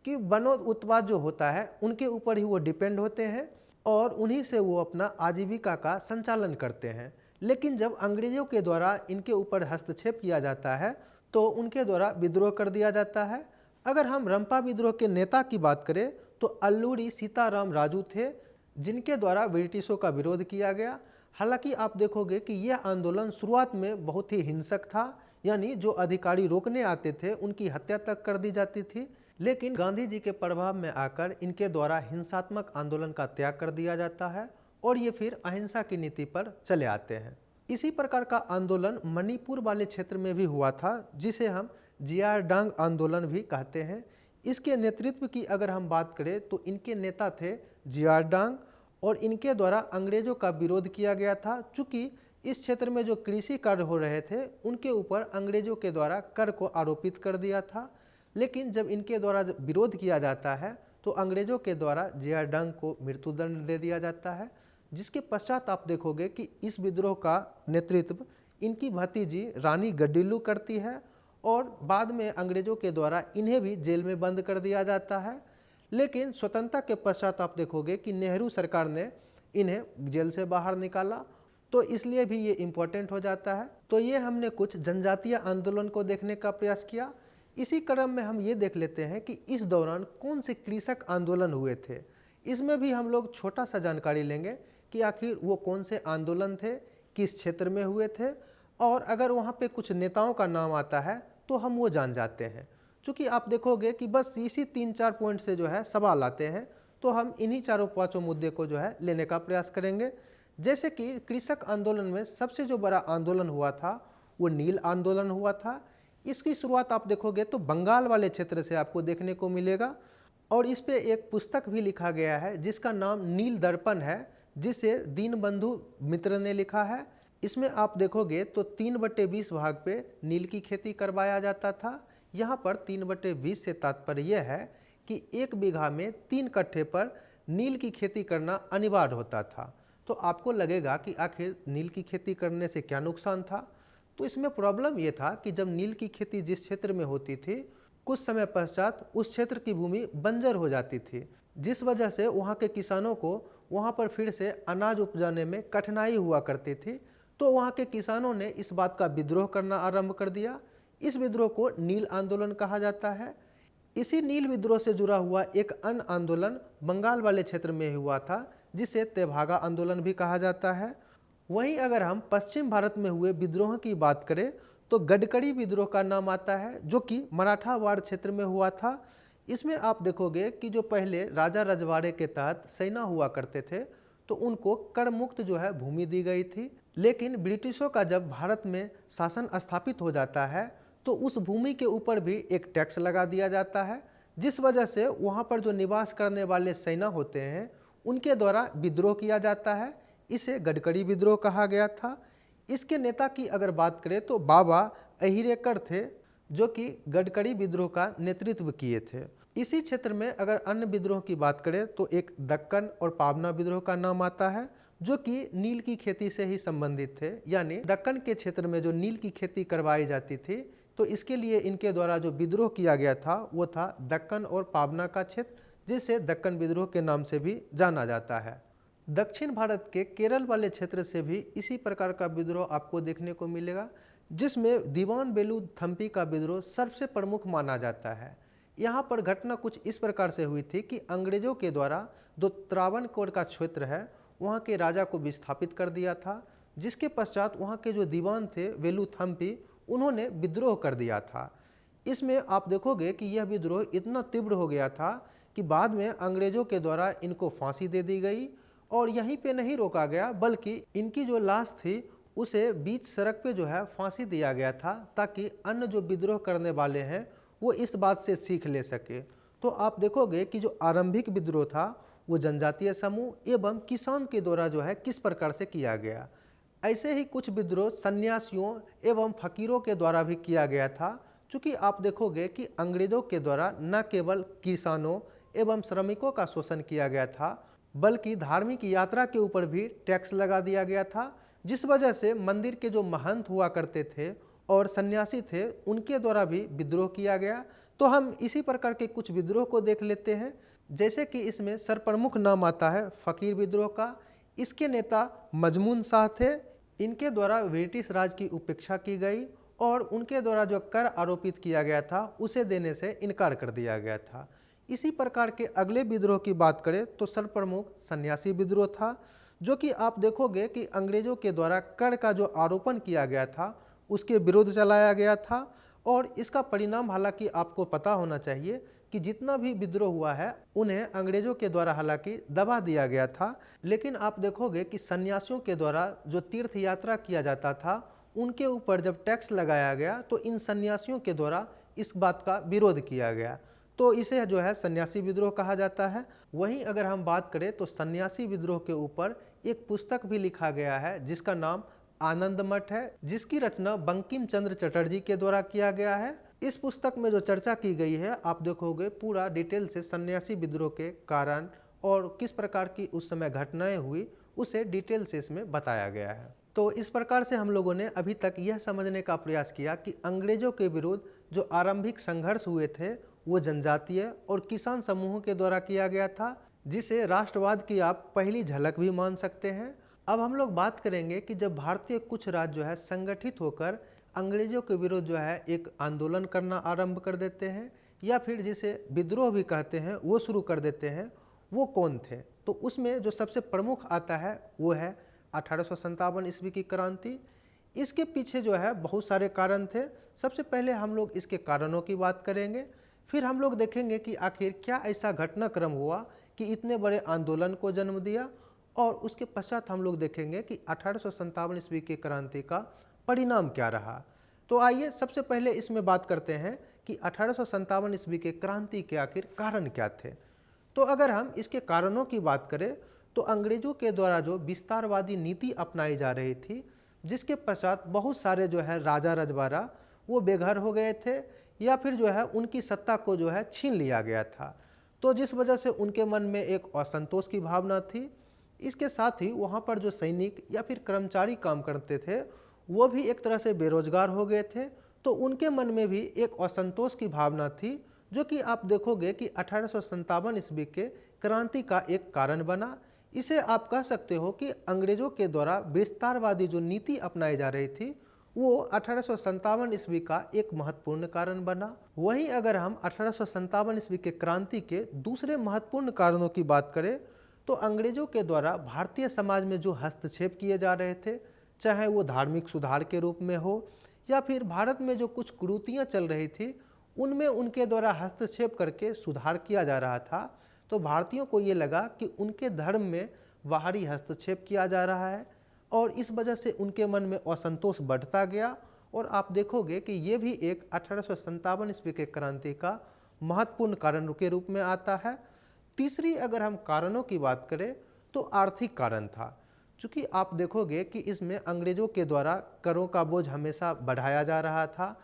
कि वनो उत्पाद जो होता है उनके ऊपर ही वो डिपेंड होते हैं और उन्हीं से वो अपना आजीविका का संचालन करते हैं। लेकिन जब अंग्रेजों के द्वारा इनके ऊपर हस्तक्षेप किया जाता है तो उनके द्वारा विद्रोह कर दिया जाता है। अगर हम रंपा विद्रोह के नेता की बात करें तो अल्लूरी सीताराम राजू थे, जिनके द्वारा ब्रिटिशों का विरोध किया गया। हालांकि आप देखोगे कि यह आंदोलन शुरुआत में बहुत ही हिंसक था, यानी जो अधिकारी रोकने आते थे उनकी हत्या तक कर दी जाती थी। लेकिन गांधी जी के प्रभाव में आकर इनके द्वारा हिंसात्मक आंदोलन का त्याग कर दिया जाता है और ये फिर अहिंसा की नीति पर चले आते हैं। इसी प्रकार का आंदोलन मणिपुर वाले क्षेत्र में भी हुआ था, जिसे हम जियार डांग आंदोलन भी कहते हैं। इसके नेतृत्व की अगर हम बात करें तो इनके नेता थे जियार डांग और इनके द्वारा अंग्रेजों का विरोध किया गया था। चूँकि इस क्षेत्र में जो कृषि कार्य हो रहे थे उनके ऊपर अंग्रेजों के द्वारा कर को आरोपित कर दिया था। लेकिन जब इनके द्वारा विरोध किया जाता है तो अंग्रेजों के द्वारा जियार डांग को मृत्युदंड दे दिया जाता है, जिसके पश्चात आप देखोगे कि इस विद्रोह का नेतृत्व इनकी भतीजी रानी गड्डिलू करती है और बाद में अंग्रेजों के द्वारा इन्हें भी जेल में बंद कर दिया जाता है। लेकिन स्वतंत्रता के पश्चात आप देखोगे कि नेहरू सरकार ने इन्हें जेल से बाहर निकाला, तो इसलिए भी ये इम्पोर्टेंट हो जाता है। तो ये हमने कुछ जनजातीय आंदोलन को देखने का प्रयास किया। इसी क्रम में हम ये देख लेते हैं कि इस दौरान कौन से कृषक आंदोलन हुए थे। इसमें भी हम लोग छोटा सा जानकारी लेंगे कि आखिर वो कौन से आंदोलन थे, किस क्षेत्र में हुए थे, और अगर वहाँ पे कुछ नेताओं का नाम आता है तो हम वो जान जाते हैं। क्योंकि आप देखोगे कि बस इसी 3-4 पॉइंट से जो है सवाल आते हैं, तो हम इन्हीं 4-5 मुद्दे को जो है लेने का प्रयास करेंगे। जैसे कि कृषक आंदोलन में सबसे जो बड़ा आंदोलन हुआ था वो नील आंदोलन हुआ था। इसकी शुरुआत आप देखोगे तो बंगाल वाले क्षेत्र से आपको देखने को मिलेगा और इस पे एक पुस्तक भी लिखा गया है जिसका नाम नील दर्पण है, जिसे दीनबंधु मित्र ने लिखा है। इसमें आप देखोगे तो 3/20 भाग पे नील की खेती करवाया जाता था। यहाँ पर 3/20 से तात्पर्य यह है कि 1 बीघा में 3 कट्ठे पर नील की खेती करना अनिवार्य होता था। तो आपको लगेगा कि आखिर नील की खेती करने से क्या नुकसान था? तो इसमें प्रॉब्लम ये था कि जब नील की खेती जिस क्षेत्र में होती थी, कुछ समय पश्चात उस क्षेत्र की भूमि बंजर हो जाती थी, जिस वजह से वहाँ के किसानों को वहाँ पर फिर से अनाज उपजाने में कठिनाई हुआ करती थी। तो वहाँ के किसानों ने इस बात का विद्रोह करना आरंभ कर दिया। इस विद्रोह को नील आंदोलन कहा जाता है। इसी नील विद्रोह से जुड़ा हुआ एक अन्य आंदोलन बंगाल वाले क्षेत्र में हुआ था, जिसे तेभागा आंदोलन भी कहा जाता है। वहीं अगर हम पश्चिम भारत में हुए विद्रोह की बात करें तो गडकरी विद्रोह का नाम आता है, जो कि मराठावाड़ क्षेत्र में हुआ था। इसमें आप देखोगे कि जो पहले राजा रजवाड़े के तहत सेना हुआ करते थे, तो उनको कर मुक्त जो है भूमि दी गई थी। लेकिन ब्रिटिशों का जब भारत में शासन स्थापित हो जाता है तो उस भूमि के ऊपर भी एक टैक्स लगा दिया जाता है, जिस वजह से वहाँ पर जो निवास करने वाले सेना होते हैं उनके द्वारा विद्रोह किया जाता है। इसे गडकरी विद्रोह कहा गया था। इसके नेता की अगर बात करें तो बाबा अहिरेकर थे, जो कि गडकरी विद्रोह का नेतृत्व किए थे। इसी क्षेत्र में अगर अन्य विद्रोह की बात करें तो एक दक्कन और पावना विद्रोह का नाम आता है, जो कि नील की खेती से ही संबंधित थे। यानी दक्कन के क्षेत्र में जो नील की खेती करवाई जाती थी, तो इसके लिए इनके द्वारा जो विद्रोह किया गया था वो था दक्कन और पावना का क्षेत्र, जिसे दक्कन विद्रोह के नाम से भी जाना जाता है। दक्षिण भारत के केरल वाले क्षेत्र से भी इसी प्रकार का विद्रोह आपको देखने को मिलेगा, जिसमें दीवान बेलू थम्पी का विद्रोह सबसे प्रमुख माना जाता है। यहाँ पर घटना कुछ इस प्रकार से हुई थी कि अंग्रेजों के द्वारा जो त्रावणकोर का क्षेत्र है वहाँ के राजा को विस्थापित कर दिया था, जिसके पश्चात वहाँ के जो दीवान थे वेलू थम्पी, उन्होंने विद्रोह कर दिया था। इसमें आप देखोगे कि यह विद्रोह इतना तीव्र हो गया था कि बाद में अंग्रेजों के द्वारा इनको फांसी दे दी गई। और यहीं पे नहीं रोका गया, बल्कि इनकी जो लाश थी उसे बीच सड़क पे जो है फांसी दिया गया था, ताकि अन्य जो विद्रोह करने वाले हैं वो इस बात से सीख ले सके। तो आप देखोगे कि जो आरंभिक विद्रोह था वो जनजातीय समूह एवं किसान के द्वारा जो है किस प्रकार से किया गया। ऐसे ही कुछ विद्रोह सन्यासियों एवं फकीरों के द्वारा भी किया गया था। चूँकि आप देखोगे कि अंग्रेजों के द्वारा न केवल किसानों एवं श्रमिकों का शोषण किया गया था, बल्कि धार्मिक यात्रा के ऊपर भी टैक्स लगा दिया गया था, जिस वजह से मंदिर के जो महंत हुआ करते थे और सन्यासी थे उनके द्वारा भी विद्रोह किया गया। तो हम इसी प्रकार के कुछ विद्रोह को देख लेते हैं। जैसे कि इसमें सर्वप्रमुख नाम आता है फकीर विद्रोह का। इसके नेता मजमून शाह थे। इनके द्वारा ब्रिटिश राज की उपेक्षा की गई और उनके द्वारा जो कर आरोपित किया गया था उसे देने से इनकार कर दिया गया था। इसी प्रकार के अगले विद्रोह की बात करें तो सर्वप्रमुख सन्यासी विद्रोह था, जो कि आप देखोगे कि अंग्रेजों के द्वारा कर का जो आरोपण किया गया था उसके विरुद्ध चलाया गया था। और इसका परिणाम हालांकि आपको पता होना चाहिए कि जितना भी विद्रोह हुआ है उन्हें अंग्रेजों के द्वारा हालांकि दबा दिया गया था। लेकिन आप देखोगे कि सन्यासियों के द्वारा जो तीर्थ यात्रा किया जाता था उनके ऊपर जब टैक्स लगाया गया तो इन सन्यासियों के द्वारा इस बात का विरोध किया गया। तो इसे जो है सन्यासी विद्रोह कहा जाता है। वहीं अगर हम बात करें तो सन्यासी विद्रोह के ऊपर एक पुस्तक भी लिखा गया है जिसका नाम आनंद मठ है, जिसकी रचना बंकिम चंद्र चटर्जी के द्वारा किया गया है। इस पुस्तक में जो चर्चा की गई है आप देखोगे पूरा डिटेल से सन्यासी विद्रोह के कारण और किस प्रकार की उस समय घटनाएं हुई उसे डिटेल से इसमें बताया गया है। तो इस प्रकार से हम लोगों ने अभी तक यह समझने का प्रयास किया कि अंग्रेजों के विरुद्ध जो आरंभिक संघर्ष हुए थे वो जनजातीय और किसान समूहों के द्वारा किया गया था, जिसे राष्ट्रवाद की आप पहली झलक भी मान सकते हैं। अब हम लोग बात करेंगे कि जब भारतीय कुछ राज्य जो है संगठित होकर अंग्रेजों के विरुद्ध जो है एक आंदोलन करना आरंभ कर देते हैं या फिर जिसे विद्रोह भी कहते हैं वो शुरू कर देते हैं, वो कौन थे? तो उसमें जो सबसे प्रमुख आता है वो है 1857 ईस्वी की क्रांति। इसके पीछे जो है बहुत सारे कारण थे। सबसे पहले हम लोग इसके कारणों की बात करेंगे, फिर हम लोग देखेंगे कि आखिर क्या ऐसा घटनाक्रम हुआ कि इतने बड़े आंदोलन को जन्म दिया, और उसके पश्चात हम लोग देखेंगे कि 1857 ईस्वी की क्रांति का परिणाम क्या रहा। तो आइए सबसे पहले इसमें बात करते हैं कि 1857 ईस्वी के क्रांति के आखिर कारण क्या थे। तो अगर हम इसके कारणों की बात करें तो अंग्रेजों के द्वारा जो विस्तारवादी नीति अपनाई जा रही थी, जिसके पश्चात बहुत सारे जो है राजा रजवाड़ा वो बेघर हो गए थे या फिर जो है उनकी सत्ता को जो है छीन लिया गया था। तो जिस वजह से उनके मन में एक असंतोष की भावना थी। इसके साथ ही वहाँ पर जो सैनिक या फिर कर्मचारी काम करते थे वो भी एक तरह से बेरोजगार हो गए थे, तो उनके मन में भी एक असंतोष की भावना थी, जो कि आप देखोगे कि 1857 ईस्वी के क्रांति का एक कारण बना। इसे आप कह सकते हो कि अंग्रेजों के द्वारा विस्तारवादी जो नीति अपनाई जा रही थी वो 1857 ईस्वी का एक महत्वपूर्ण कारण बना। वहीं अगर हम 1857 ईस्वी के क्रांति के दूसरे महत्वपूर्ण कारणों की बात करें तो अंग्रेजों के द्वारा भारतीय समाज में जो हस्तक्षेप किए जा रहे थे, चाहे वो धार्मिक सुधार के रूप में हो या फिर भारत में जो कुछ कुरीतियाँ चल रही थी उनमें उनके द्वारा हस्तक्षेप करके सुधार किया जा रहा था, तो भारतीयों को ये लगा कि उनके धर्म में बाहरी हस्तक्षेप किया जा रहा है और इस वजह से उनके मन में असंतोष बढ़ता गया। और आप देखोगे कि ये भी एक 1857 ईस्वी के क्रांति का महत्वपूर्ण कारण के रूप में आता है। तीसरी अगर हम कारणों की बात करें तो आर्थिक कारण था, चूँकि आप देखोगे कि इसमें अंग्रेजों के द्वारा करों का बोझ हमेशा बढ़ाया जा रहा था,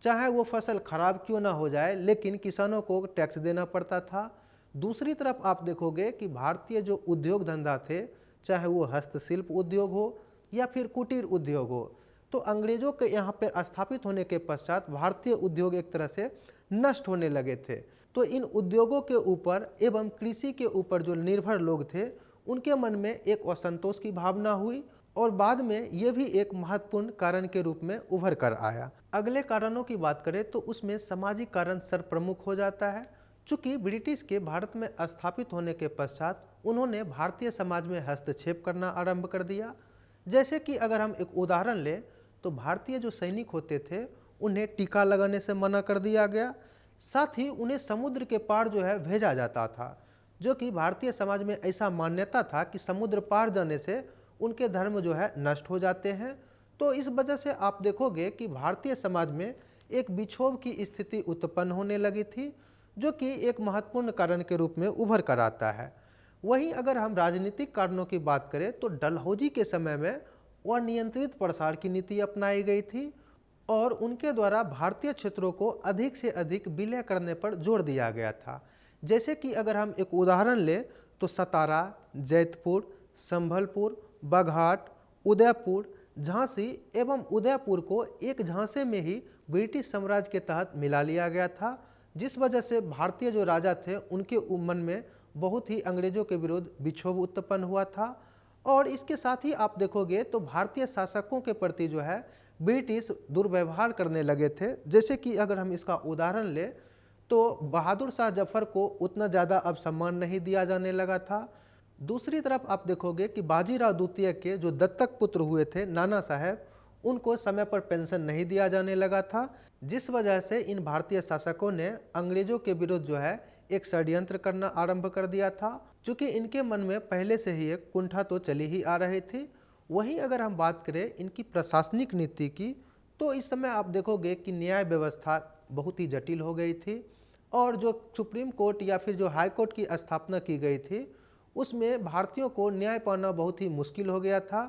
चाहे वो फसल खराब क्यों ना हो जाए लेकिन किसानों को टैक्स देना पड़ता था। दूसरी तरफ आप देखोगे कि भारतीय जो उद्योग धंधा थे, चाहे वो हस्तशिल्प उद्योग हो या फिर कुटीर उद्योग हो, तो अंग्रेजों के यहाँ पर स्थापित होने के पश्चात भारतीय उद्योग एक तरह से नष्ट होने लगे थे। तो इन उद्योगों के ऊपर एवं कृषि के ऊपर जो निर्भर लोग थे उनके मन में एक असंतोष की भावना हुई और बाद में ये भी एक महत्वपूर्ण कारण के रूप में उभर कर आया। अगले कारणों की बात करें तो उसमें सामाजिक कारण सर्वप्रमुख हो जाता है। चूँकि ब्रिटिश के भारत में स्थापित होने के पश्चात उन्होंने भारतीय समाज में हस्तक्षेप करना आरंभ कर दिया। जैसे कि अगर हम एक उदाहरण लें तो भारतीय जो सैनिक होते थे उन्हें टीका लगाने से मना कर दिया गया, साथ ही उन्हें समुद्र के पार जो है भेजा जाता था, जो कि भारतीय समाज में ऐसा मान्यता था कि समुद्र पार जाने से उनके धर्म जो है नष्ट हो जाते हैं। तो इस वजह से आप देखोगे कि भारतीय समाज में एक विक्षोभ की स्थिति उत्पन्न होने लगी थी, जो कि एक महत्वपूर्ण कारण के रूप में उभर कर आता है। वहीं अगर हम राजनीतिक कारणों की बात करें तो डलहौजी के समय में अनियंत्रित प्रसार की नीति अपनाई गई थी और उनके द्वारा भारतीय क्षेत्रों को अधिक से अधिक विलय करने पर जोर दिया गया था। जैसे कि अगर हम एक उदाहरण लें तो सतारा, जैतपुर, संभलपुर, बघाट, उदयपुर, झांसी एवं उदयपुर को एक झांसे में ही ब्रिटिश साम्राज्य के तहत मिला लिया गया था, जिस वजह से भारतीय जो राजा थे उनके मन में बहुत ही अंग्रेजों के विरुद्ध विक्षोभ उत्पन्न हुआ था। और इसके साथ ही आप देखोगे तो भारतीय शासकों के प्रति जो है ब्रिटिश दुर्व्यवहार करने लगे थे। जैसे कि अगर हम इसका उदाहरण लें तो बहादुर शाह जफर को उतना ज़्यादा अब सम्मान नहीं दिया जाने लगा था। दूसरी तरफ आप देखोगे कि बाजीराव द्वितीय के जो दत्तक पुत्र हुए थे नाना साहब, उनको समय पर पेंशन नहीं दिया जाने लगा था, जिस वजह से इन भारतीय शासकों ने अंग्रेजों के विरुद्ध जो है एक षड्यंत्र करना आरंभ कर दिया था, क्योंकि इनके मन में पहले से ही एक कुंठा तो चली ही आ रही थी। वहीं अगर हम बात करें इनकी प्रशासनिक नीति की तो इस समय आप देखोगे कि न्याय व्यवस्था बहुत ही जटिल हो गई थी और जो सुप्रीम कोर्ट या फिर जो हाई कोर्ट की स्थापना की गई थी उसमें भारतीयों को न्याय पाना बहुत ही मुश्किल हो गया था।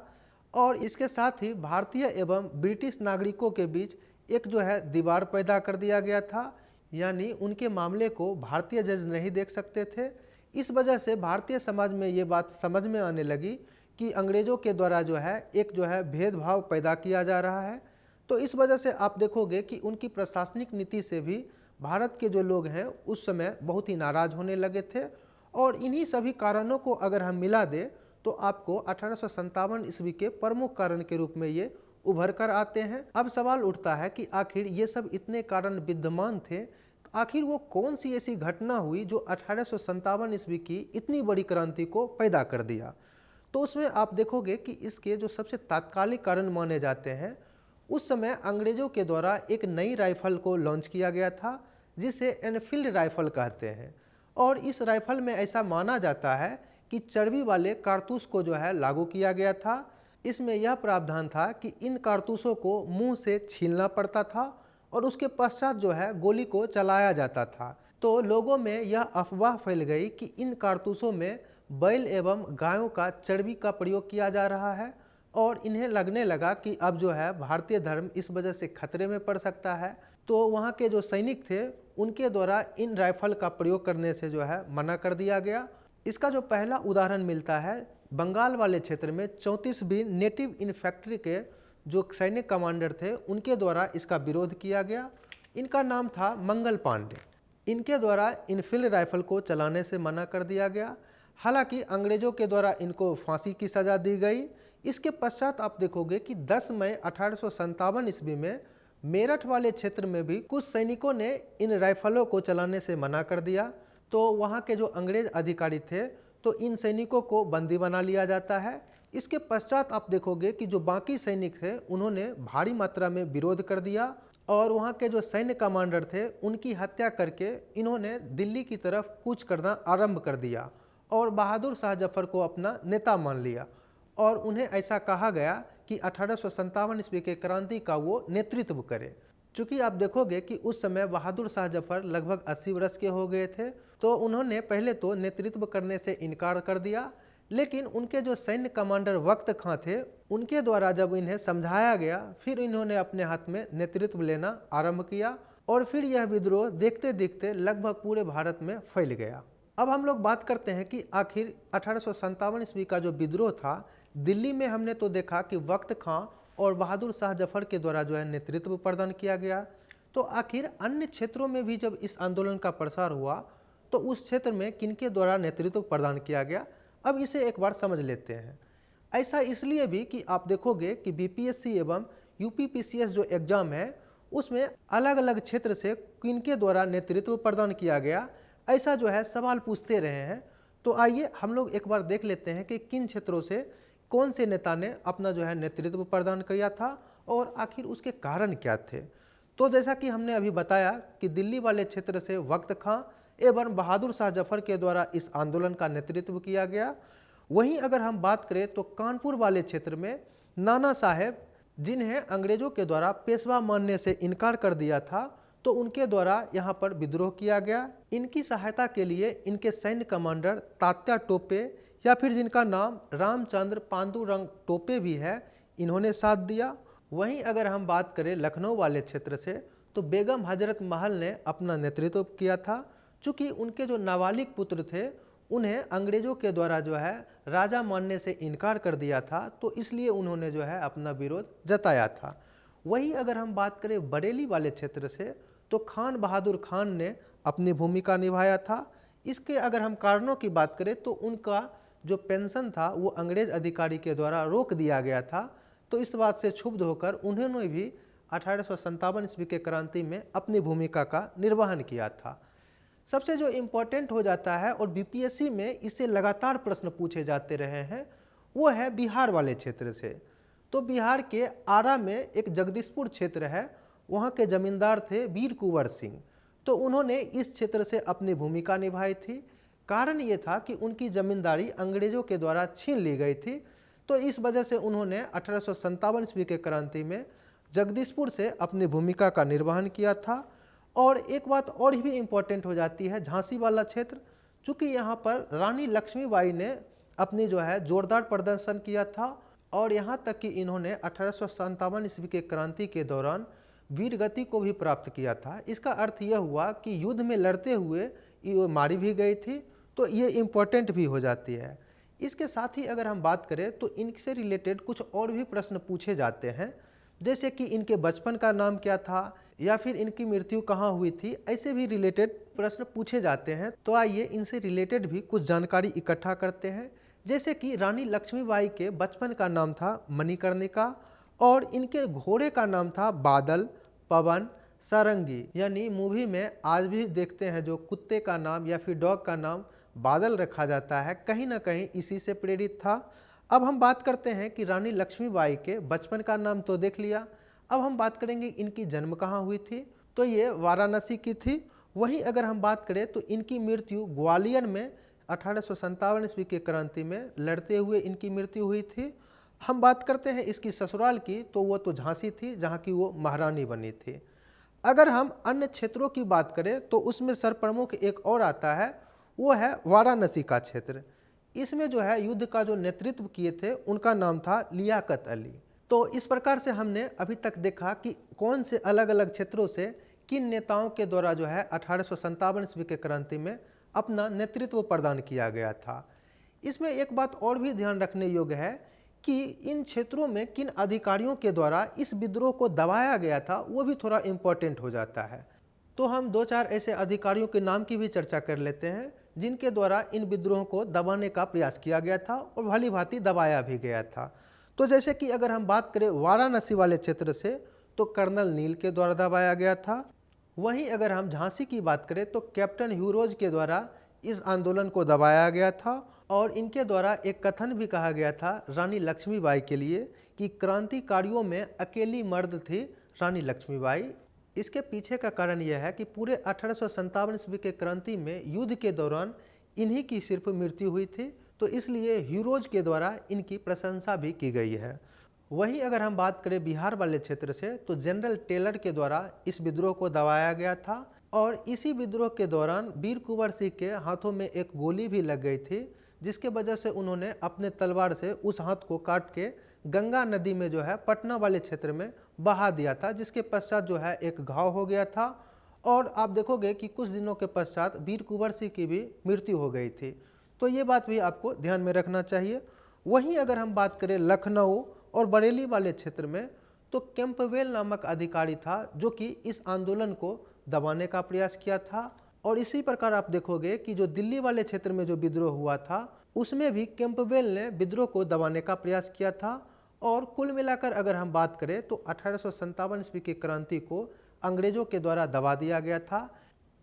और इसके साथ ही भारतीय एवं ब्रिटिश नागरिकों के बीच एक जो है दीवार पैदा कर दिया गया था, यानी उनके मामले को भारतीय जज नहीं देख सकते थे। इस वजह से भारतीय समाज में ये बात समझ में आने लगी कि अंग्रेजों के द्वारा जो है एक जो है भेदभाव पैदा किया जा रहा है। तो इस वजह से आप देखोगे कि उनकी प्रशासनिक नीति से भी भारत के जो लोग हैं उस समय बहुत ही नाराज होने लगे थे। और इन्हीं सभी कारणों को अगर हम मिला दें तो आपको 1857 ईस्वी के प्रमुख कारण के रूप में ये उभर कर आते हैं। अब सवाल उठता है कि आखिर ये सब इतने कारण विद्यमान थे, तो आखिर वो कौन सी ऐसी घटना हुई जो 1857 ईस्वी की इतनी बड़ी क्रांति को पैदा कर दिया। तो उसमें आप देखोगे कि इसके जो सबसे तात्कालिक कारण माने जाते हैं, उस समय अंग्रेजों के द्वारा एक नई राइफल को लॉन्च किया गया था जिसे एनफील्ड राइफल कहते हैं। और इस राइफल में ऐसा माना जाता है कि चर्बी वाले कारतूस को जो है लागू किया गया था। इसमें यह प्रावधान था कि इन कारतूसों को मुंह से छीलना पड़ता था और उसके पश्चात जो है गोली को चलाया जाता था। तो लोगों में यह अफवाह फैल गई कि इन कारतूसों में बैल एवं गायों का चर्बी का प्रयोग किया जा रहा है और इन्हें लगने लगा कि अब जो है भारतीय धर्म इस वजह से खतरे में पड़ सकता है। तो वहाँ के जो सैनिक थे उनके द्वारा इन राइफल का प्रयोग करने से जो है मना कर दिया गया। इसका जो पहला उदाहरण मिलता है बंगाल वाले क्षेत्र में 34वीं नेटिव इन्फैंट्री के जो सैनिक कमांडर थे उनके द्वारा इसका विरोध किया गया। इनका नाम था मंगल पांडे। इनके द्वारा इनफील्ड राइफल को चलाने से मना कर दिया गया। हालांकि अंग्रेजों के द्वारा इनको फांसी की सज़ा दी गई। इसके पश्चात आप देखोगे कि 10 मई 1857 ईस्वी में मेरठ वाले क्षेत्र में भी कुछ सैनिकों ने इन राइफलों को चलाने से मना कर दिया। तो वहाँ के जो अंग्रेज अधिकारी थे तो इन सैनिकों को बंदी बना लिया जाता है। इसके पश्चात आप देखोगे कि जो बाकी सैनिक थे उन्होंने भारी मात्रा में विरोध कर दिया और वहाँ के जो सैन्य कमांडर थे उनकी हत्या करके इन्होंने दिल्ली की तरफ कूच करना आरंभ कर दिया और बहादुर शाह जफर को अपना नेता मान लिया और उन्हें ऐसा कहा गया कि 1857 ईस्वी के क्रांति का वो नेतृत्व करे। चूँकि आप देखोगे कि उस समय बहादुर शाह जफर लगभग 80 वर्ष के हो गए थे, तो उन्होंने पहले तो नेतृत्व करने से इनकार कर दिया। लेकिन उनके जो सैन्य कमांडर वक्त खां थे उनके द्वारा जब इन्हें समझाया गया फिर इन्होंने अपने हाथ में नेतृत्व लेना आरंभ किया और फिर यह विद्रोह देखते देखते लगभग पूरे भारत में फैल गया। अब हम लोग बात करते हैं कि आखिर 1857 ईस्वी का जो विद्रोह था दिल्ली में हमने तो देखा कि वक्त खां और बहादुर शाह जफर के द्वारा जो है नेतृत्व प्रदान किया गया। तो आखिर अन्य क्षेत्रों में भी जब इस आंदोलन का प्रसार हुआ तो उस क्षेत्र में किनके द्वारा नेतृत्व प्रदान किया गया, अब इसे एक बार समझ लेते हैं। ऐसा इसलिए भी कि आप देखोगे कि बीपीएससी एवं यूपीपीसीएस जो एग्जाम है उसमें अलग अलग क्षेत्र से किनके द्वारा नेतृत्व प्रदान किया गया, ऐसा जो है सवाल पूछते रहे हैं। तो आइए हम लोग एक बार देख लेते हैं कि किन क्षेत्रों से कौन से नेता ने अपना जो है नेतृत्व प्रदान किया था और आखिर उसके कारण क्या थे। तो जैसा कि हमने अभी बताया कि दिल्ली वाले क्षेत्र से वक्त खां एवं बहादुर शाह जफर के द्वारा इस आंदोलन का नेतृत्व किया गया। वहीं अगर हम बात करें तो कानपुर वाले क्षेत्र में नाना साहेब, जिन्हें अंग्रेजों के द्वारा पेशवा मानने से इनकार कर दिया था, तो उनके द्वारा यहाँ पर विद्रोह किया गया। इनकी सहायता के लिए इनके सैन्य कमांडर तात्या टोपे या फिर जिनका नाम रामचंद्र पांडुरंग टोपे भी है, इन्होंने साथ दिया। वहीं अगर हम बात करें लखनऊ वाले क्षेत्र से तो बेगम हजरत महल ने अपना नेतृत्व किया था। चूँकि उनके जो नाबालिग पुत्र थे उन्हें अंग्रेजों के द्वारा जो है राजा मानने से इनकार कर दिया था, तो इसलिए उन्होंने जो है अपना विरोध जताया था। वहीं अगर हम बात करें बरेली वाले क्षेत्र से तो खान बहादुर खान ने अपनी भूमिका निभाया था। इसके अगर हम कारणों की बात करें तो उनका जो पेंशन था वो अंग्रेज अधिकारी के द्वारा रोक दिया गया था, तो इस बात से क्षुब्ध होकर उन्होंने भी 1857 ईस्वी के क्रांति में अपनी भूमिका का निर्वहन किया था। सबसे जो इम्पोर्टेंट हो जाता है और बीपीएससी में इससे लगातार प्रश्न पूछे जाते रहे हैं वो है बिहार वाले क्षेत्र से। तो बिहार के आरा में एक जगदीशपुर क्षेत्र है, वहाँ के जमींदार थे वीर कुंवर सिंह। तो उन्होंने इस क्षेत्र से अपनी भूमिका निभाई थी। कारण ये था कि उनकी जमींदारी अंग्रेजों के द्वारा छीन ली गई थी, तो इस वजह से उन्होंने 1857 ईस्वी के क्रांति में जगदीशपुर से अपनी भूमिका का निर्वहन किया था। और एक बात और भी इम्पोर्टेंट हो जाती है झांसी वाला क्षेत्र, चूँकि यहाँ पर रानी लक्ष्मीबाई ने अपनी जो है जोरदार प्रदर्शन किया था और यहाँ तक कि इन्होंने 1857 ईस्वी के क्रांति के दौरान वीरगति को भी प्राप्त किया था। इसका अर्थ यह हुआ कि युद्ध में लड़ते हुए ये मारी भी गई थी, तो ये इम्पोर्टेंट भी हो जाती है। इसके साथ ही अगर हम बात करें तो इनसे रिलेटेड कुछ और भी प्रश्न पूछे जाते हैं, जैसे कि इनके बचपन का नाम क्या था या फिर इनकी मृत्यु कहाँ हुई थी, ऐसे भी रिलेटेड प्रश्न पूछे जाते हैं। तो आइए इनसे रिलेटेड भी कुछ जानकारी इकट्ठा करते हैं। जैसे कि रानी लक्ष्मीबाई के बचपन का नाम था मणिकर्णिका और इनके घोड़े का नाम था बादल, पवन, सारंगी। यानी मूवी में आज भी देखते हैं जो कुत्ते का नाम या फिर डॉग का नाम बादल रखा जाता है, कहीं ना कहीं इसी से प्रेरित था। अब हम बात करते हैं कि रानी लक्ष्मीबाई के बचपन का नाम तो देख लिया, अब हम बात करेंगे इनकी जन्म कहाँ हुई थी, तो ये वाराणसी की थी। वहीं अगर हम बात करें तो इनकी मृत्यु ग्वालियर में 1857 ईस्वी के क्रांति में लड़ते हुए इनकी मृत्यु हुई थी। हम बात करते हैं इसकी ससुराल की, तो वो तो झांसी थी जहाँ की वो महारानी बनी थी। अगर हम अन्य क्षेत्रों की बात करें तो उसमें सर्वप्रमुख एक और आता है, वो है वाराणसी का क्षेत्र। इसमें जो है युद्ध का जो नेतृत्व किए थे उनका नाम था लियाकत अली। तो इस प्रकार से हमने अभी तक देखा कि कौन से अलग अलग क्षेत्रों से किन नेताओं के द्वारा जो है 1857 ईस्वी के क्रांति में अपना नेतृत्व प्रदान किया गया था। इसमें एक बात और भी ध्यान रखने योग्य है कि इन क्षेत्रों में किन अधिकारियों के द्वारा इस विद्रोह को दबाया गया था, वो भी थोड़ा इम्पोर्टेंट हो जाता है। तो हम दो चार ऐसे अधिकारियों के नाम की भी चर्चा कर लेते हैं जिनके द्वारा इन विद्रोहों को दबाने का प्रयास किया गया था और भली भांति दबाया भी गया था। तो जैसे कि अगर हम बात करें वाराणसी वाले क्षेत्र से, तो कर्नल नील के द्वारा दबाया गया था। वहीं अगर हम झांसी की बात करें तो कैप्टन ह्यूरोज के द्वारा इस आंदोलन को दबाया गया था और इनके द्वारा एक कथन भी कहा गया था रानी लक्ष्मीबाई के लिए कि क्रांतिकारियों में अकेली मर्द थी रानी लक्ष्मीबाई। इसके पीछे का कारण यह है कि पूरे 1857 ईस्वी के क्रांति में युद्ध के दौरान इन्हीं की सिर्फ मृत्यु हुई थी, तो इसलिए ह्यूरोज के द्वारा इनकी प्रशंसा भी की गई है। वहीं अगर हम बात करें बिहार वाले क्षेत्र से, तो जनरल टेलर के द्वारा इस विद्रोह को दबाया गया था और इसी विद्रोह के दौरान वीर कुंवर सिंह के हाथों में एक गोली भी लग गई थी, जिसके वजह से उन्होंने अपने तलवार से उस हाथ को काट के गंगा नदी में जो है पटना वाले क्षेत्र में बहा दिया था, जिसके पश्चात जो है एक घाव हो गया था और आप देखोगे कि कुछ दिनों के पश्चात वीर कुंवर सिंह की भी मृत्यु हो गई थी। तो ये बात भी आपको ध्यान में रखना चाहिए। वहीं अगर हम बात करें लखनऊ और बरेली वाले क्षेत्र में, तो कैंपबेल नामक अधिकारी था जो कि इस आंदोलन को दबाने का प्रयास किया था। और इसी प्रकार आप देखोगे कि जो दिल्ली वाले क्षेत्र में जो विद्रोह हुआ था उसमें भी कैंपबेल ने विद्रोह को दबाने का प्रयास किया था। और कुल मिलाकर अगर हम बात करें तो 1857 ईस्वी की क्रांति को अंग्रेजों के द्वारा दबा दिया गया था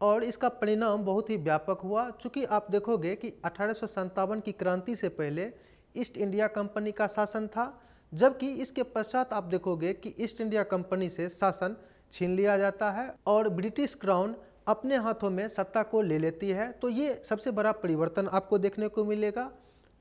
और इसका परिणाम बहुत ही व्यापक हुआ। चूँकि आप देखोगे कि 1857 की क्रांति से पहले ईस्ट इंडिया कंपनी का शासन था, जबकि इसके पश्चात आप देखोगे कि ईस्ट इंडिया कंपनी से शासन छीन लिया जाता है और ब्रिटिश क्राउन अपने हाथों में सत्ता को ले लेती है। तो ये सबसे बड़ा परिवर्तन आपको देखने को मिलेगा।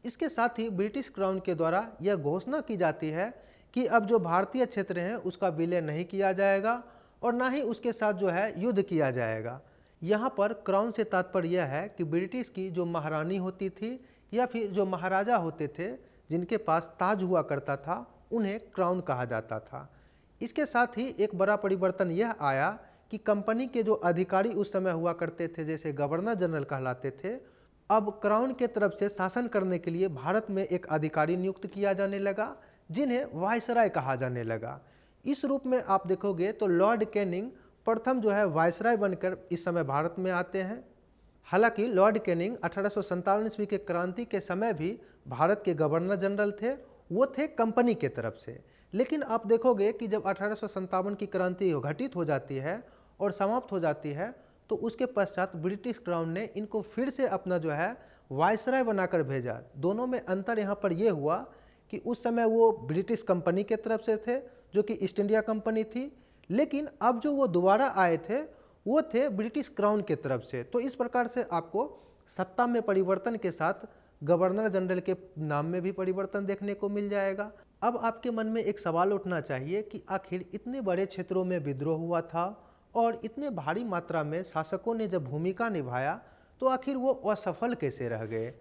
इसके साथ ही ब्रिटिश क्राउन के द्वारा यह घोषणा की जाती है कि अब जो भारतीय क्षेत्र हैं उसका विलय नहीं किया जाएगा और ना ही उसके साथ जो है युद्ध किया जाएगा। यहाँ पर क्राउन से तात्पर्य यह है कि ब्रिटिश की जो महारानी होती थी या फिर जो महाराजा होते थे जिनके पास ताज हुआ करता था, उन्हें क्राउन कहा जाता था। इसके साथ ही एक बड़ा परिवर्तन यह आया कि कंपनी के जो अधिकारी उस समय हुआ करते थे, जैसे गवर्नर जनरल कहलाते थे, अब क्राउन के तरफ से शासन करने के लिए भारत में एक अधिकारी नियुक्त किया जाने लगा जिन्हें वायसराय कहा जाने लगा। इस रूप में आप देखोगे तो लॉर्ड कैनिंग प्रथम जो है वायसराय बनकर इस समय भारत में आते हैं। हालांकि लॉर्ड कैनिंग 1857 ईस्वी के क्रांति के समय भी भारत के गवर्नर जनरल थे, वो थे कंपनी के तरफ से। लेकिन आप देखोगे कि जब 1857 की क्रांति घटित हो जाती है और समाप्त हो जाती है, तो उसके पश्चात ब्रिटिश क्राउन ने इनको फिर से अपना जो है वायसराय बनाकर भेजा। दोनों में अंतर यहाँ पर यह हुआ कि उस समय वो ब्रिटिश कंपनी के तरफ से थे जो कि ईस्ट इंडिया कंपनी थी, लेकिन अब जो वो दोबारा आए थे वो थे ब्रिटिश क्राउन के तरफ से। तो इस प्रकार से आपको सत्ता में परिवर्तन के साथ गवर्नर जनरल के नाम में भी परिवर्तन देखने को मिल जाएगा। अब आपके मन में एक सवाल उठना चाहिए कि आखिर इतने बड़े क्षेत्रों में विद्रोह हुआ था और इतने भारी मात्रा में शासकों ने जब भूमिका निभाया तो आखिर वो असफल कैसे रह गए।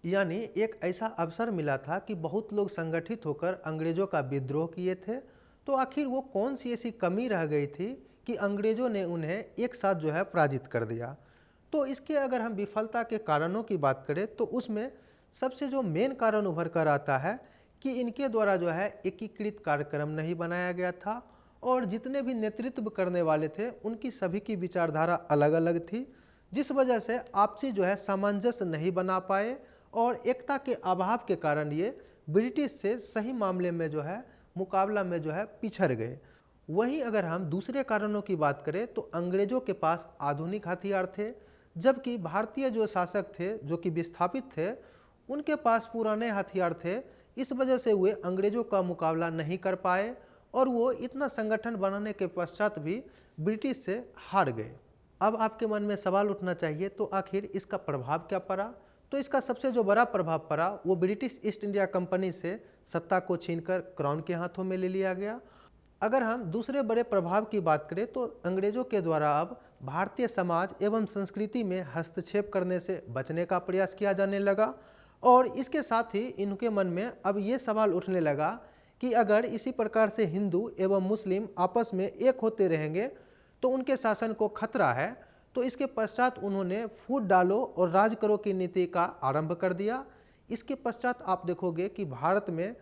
यानी एक ऐसा अवसर मिला था कि बहुत लोग संगठित होकर अंग्रेजों का विद्रोह किए थे, तो आखिर वो कौन सी ऐसी कमी रह गई थी कि अंग्रेजों ने उन्हें एक साथ जो है पराजित कर दिया। तो इसके अगर हम विफलता के कारणों की बात करें तो उसमें सबसे जो मेन कारण उभर कर आता है कि इनके द्वारा जो है एकीकृत कार्यक्रम नहीं बनाया गया था और जितने भी नेतृत्व करने वाले थे उनकी सभी की विचारधारा अलग अलग थी, जिस वजह से आपसी जो है सामंजस्य नहीं बना पाए और एकता के अभाव के कारण ये ब्रिटिश से सही मामले में जो है मुकाबला में जो है पिछड़ गए। वहीं अगर हम दूसरे कारणों की बात करें तो अंग्रेजों के पास आधुनिक हथियार थे, जबकि भारतीय जो शासक थे जो कि विस्थापित थे उनके पास पुराने हथियार थे। इस वजह से वे अंग्रेजों का मुकाबला नहीं कर पाए और वो इतना संगठन बनाने के पश्चात भी ब्रिटिश से हार गए। अब आपके मन में सवाल उठना चाहिए तो आखिर इसका प्रभाव क्या पड़ा। तो इसका सबसे जो बड़ा प्रभाव पड़ा वो ब्रिटिश ईस्ट इंडिया कंपनी से सत्ता को छीनकर क्राउन के हाथों में ले लिया गया। अगर हम दूसरे बड़े प्रभाव की बात करें तो अंग्रेजों के द्वारा अब भारतीय समाज एवं संस्कृति में हस्तक्षेप करने से बचने का प्रयास किया जाने लगा और इसके साथ ही इनके मन में अब ये सवाल उठने लगा कि अगर इसी प्रकार से हिंदू एवं मुस्लिम आपस में एक होते रहेंगे तो उनके शासन को खतरा है। तो इसके पश्चात उन्होंने फूट डालो और राज करो की नीति का आरंभ कर दिया। इसके पश्चात आप देखोगे कि भारत में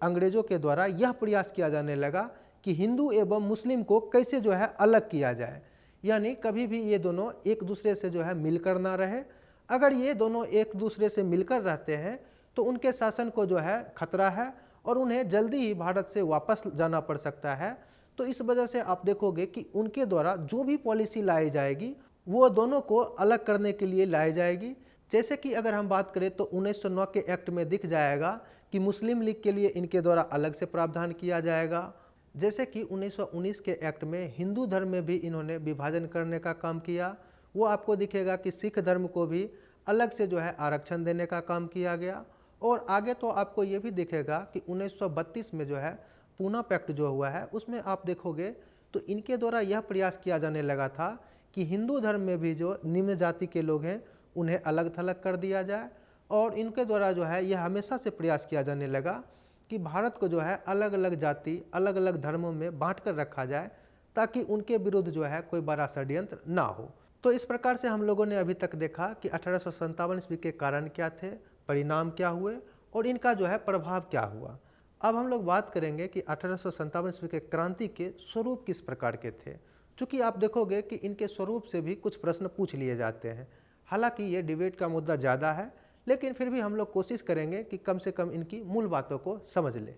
अंग्रेजों के द्वारा यह प्रयास किया जाने लगा कि हिंदू एवं मुस्लिम को कैसे जो है अलग किया जाए, यानी कभी भी ये दोनों एक दूसरे से जो है मिलकर ना रहे। अगर ये दोनों एक दूसरे से मिलकर रहते हैं तो उनके शासन को जो है खतरा है और उन्हें जल्दी ही भारत से वापस जाना पड़ सकता है। तो इस वजह से आप देखोगे कि उनके द्वारा जो भी पॉलिसी लाई जाएगी वो दोनों को अलग करने के लिए लाई जाएगी। जैसे कि अगर हम बात करें तो 1909 के एक्ट में दिख जाएगा कि मुस्लिम लीग के लिए इनके द्वारा अलग से प्रावधान किया जाएगा। जैसे कि 1919 के एक्ट में हिंदू धर्म में भी इन्होंने विभाजन करने का काम किया। वो आपको दिखेगा कि सिख धर्म को भी अलग से जो है आरक्षण देने का काम किया गया। और आगे तो आपको ये भी दिखेगा कि 1932 में जो है पूना पैक्ट जो हुआ है उसमें आप देखोगे तो इनके द्वारा यह प्रयास किया जाने लगा था कि हिंदू धर्म में भी जो निम्न जाति के लोग हैं उन्हें अलग थलग कर दिया जाए। और इनके द्वारा जो है यह हमेशा से प्रयास किया जाने लगा कि भारत को जो है अलग अलग जाति अलग अलग धर्मों में बांट कर रखा जाए ताकि उनके विरुद्ध जो है कोई बड़ा षड्यंत्र ना हो। तो इस प्रकार से हम लोगों ने अभी तक देखा कि 1857 ईस्वी के कारण क्या थे, परिणाम क्या हुए और इनका जो है प्रभाव क्या हुआ। अब हम लोग बात करेंगे कि 1857 ईस्वी के क्रांति के स्वरूप किस प्रकार के थे। चूँकि आप देखोगे कि इनके स्वरूप से भी कुछ प्रश्न पूछ लिए जाते हैं। हालांकि ये डिबेट का मुद्दा ज़्यादा है, लेकिन फिर भी हम लोग कोशिश करेंगे कि कम से कम इनकी मूल बातों को समझ लें।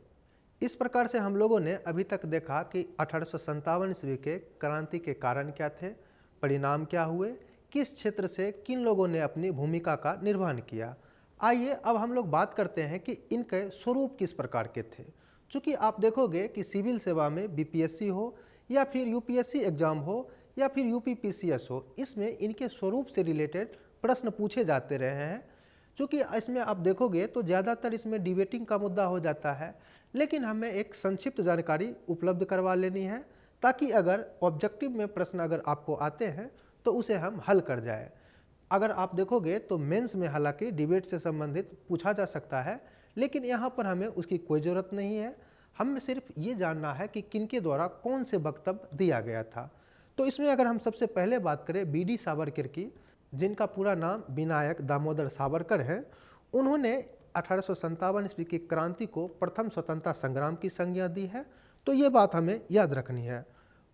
इस प्रकार से हम लोगों ने अभी तक देखा कि 1857 ईस्वी के क्रांति के कारण क्या थे, परिणाम क्या हुए, किस क्षेत्र से किन लोगों ने अपनी भूमिका का निर्वहन किया। आइए अब हम लोग बात करते हैं कि इनके स्वरूप किस प्रकार के थे। चूँकि आप देखोगे कि सिविल सेवा में बीपीएससी हो या फिर यूपीएससी एग्जाम हो या फिर यूपीपीसीएस हो, इसमें इनके स्वरूप से रिलेटेड प्रश्न पूछे जाते रहे हैं। चूँकि इसमें आप देखोगे तो ज़्यादातर इसमें डिबेटिंग का मुद्दा हो जाता है, लेकिन हमें एक संक्षिप्त जानकारी उपलब्ध करवा लेनी है ताकि अगर ऑब्जेक्टिव में प्रश्न अगर आपको आते हैं तो उसे हम हल कर जाए। अगर आप देखोगे तो मेंस में हालांकि डिबेट से संबंधित पूछा जा सकता है, लेकिन यहाँ पर हमें उसकी कोई ज़रूरत नहीं है। हमें सिर्फ ये जानना है कि किनके द्वारा कौन से वक्तव्य दिया गया था। तो इसमें अगर हम सबसे पहले बात करें बी डी सावरकर की, जिनका पूरा नाम विनायक दामोदर सावरकर है, उन्होंने 1857 ईस्वी की क्रांति को प्रथम स्वतंत्रता संग्राम की संज्ञा दी है। तो ये बात हमें याद रखनी है।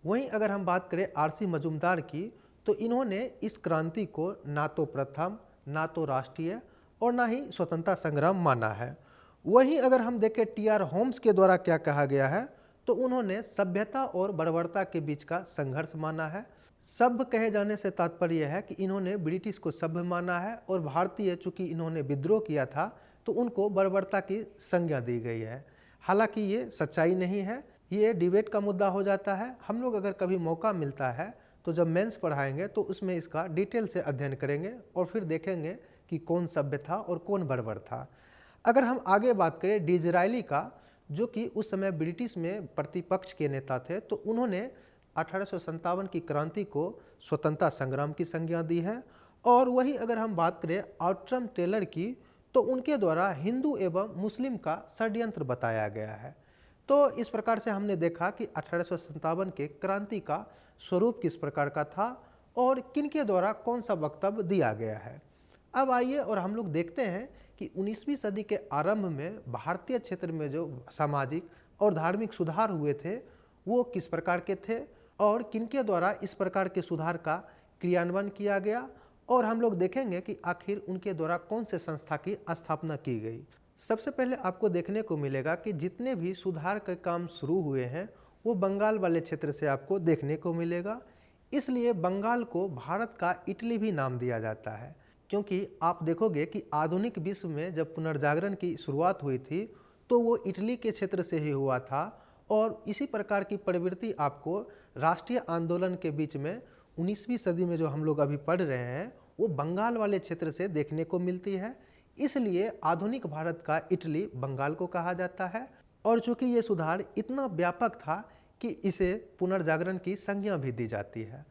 वहीं अगर हम बात करें आरसी मजूमदार की, तो इन्होंने इस क्रांति को ना तो प्रथम, ना तो राष्ट्रीय और ना ही स्वतंत्रता संग्राम माना है। वहीं अगर हम देखें टी.आर. होम्स के द्वारा क्या कहा गया है, तो उन्होंने सभ्यता और बर्बरता के बीच का संघर्ष माना है। सभ्य कहे जाने से तात्पर्य है कि इन्होंने ब्रिटिश को सभ्य माना है और भारतीय, चूँकि इन्होंने विद्रोह किया था तो उनको बर्बरता की संज्ञा दी गई है। हालांकि ये सच्चाई नहीं है, ये डिबेट का मुद्दा हो जाता है। हम लोग अगर कभी मौका मिलता है तो जब मेंस पढ़ाएंगे तो उसमें इसका डिटेल से अध्ययन करेंगे और फिर देखेंगे कि कौन सभ्य था और कौन बर्बर था। अगर हम आगे बात करें डिज़रायली का, जो कि उस समय ब्रिटिश में प्रतिपक्ष के नेता थे, तो उन्होंने 1857 की क्रांति को स्वतंत्रता संग्राम की संज्ञा दी है। और वही अगर हम बात करें आउटरम टेलर की, तो उनके द्वारा हिंदू एवं मुस्लिम का षड्यंत्र बताया गया है। तो इस प्रकार से हमने देखा कि 1857 के क्रांति का स्वरूप किस प्रकार का था और किनके द्वारा कौन सा वक्तव्य दिया गया है। अब आइए और हम लोग देखते हैं कि 19वीं सदी के आरंभ में भारतीय क्षेत्र में जो सामाजिक और धार्मिक सुधार हुए थे वो किस प्रकार के थे और किनके द्वारा इस प्रकार के सुधार का क्रियान्वयन किया गया, और हम लोग देखेंगे कि आखिर उनके द्वारा कौन से संस्था की स्थापना की गई। सबसे पहले आपको देखने को मिलेगा कि जितने भी सुधार के काम शुरू हुए हैं वो बंगाल वाले क्षेत्र से आपको देखने को मिलेगा। इसलिए बंगाल को भारत का इटली भी नाम दिया जाता है, क्योंकि आप देखोगे कि आधुनिक विश्व में जब पुनर्जागरण की शुरुआत हुई थी तो वो इटली के क्षेत्र से ही हुआ था। और इसी प्रकार की प्रवृत्ति आपको राष्ट्रीय आंदोलन के बीच में 19वीं सदी में जो हम लोग अभी पढ़ रहे हैं वो बंगाल वाले क्षेत्र से देखने को मिलती है। इसलिए आधुनिक भारत का इटली बंगाल को कहा जाता है। और चूँकि ये सुधार इतना व्यापक था कि इसे पुनर्जागरण की संज्ञा भी दी जाती है।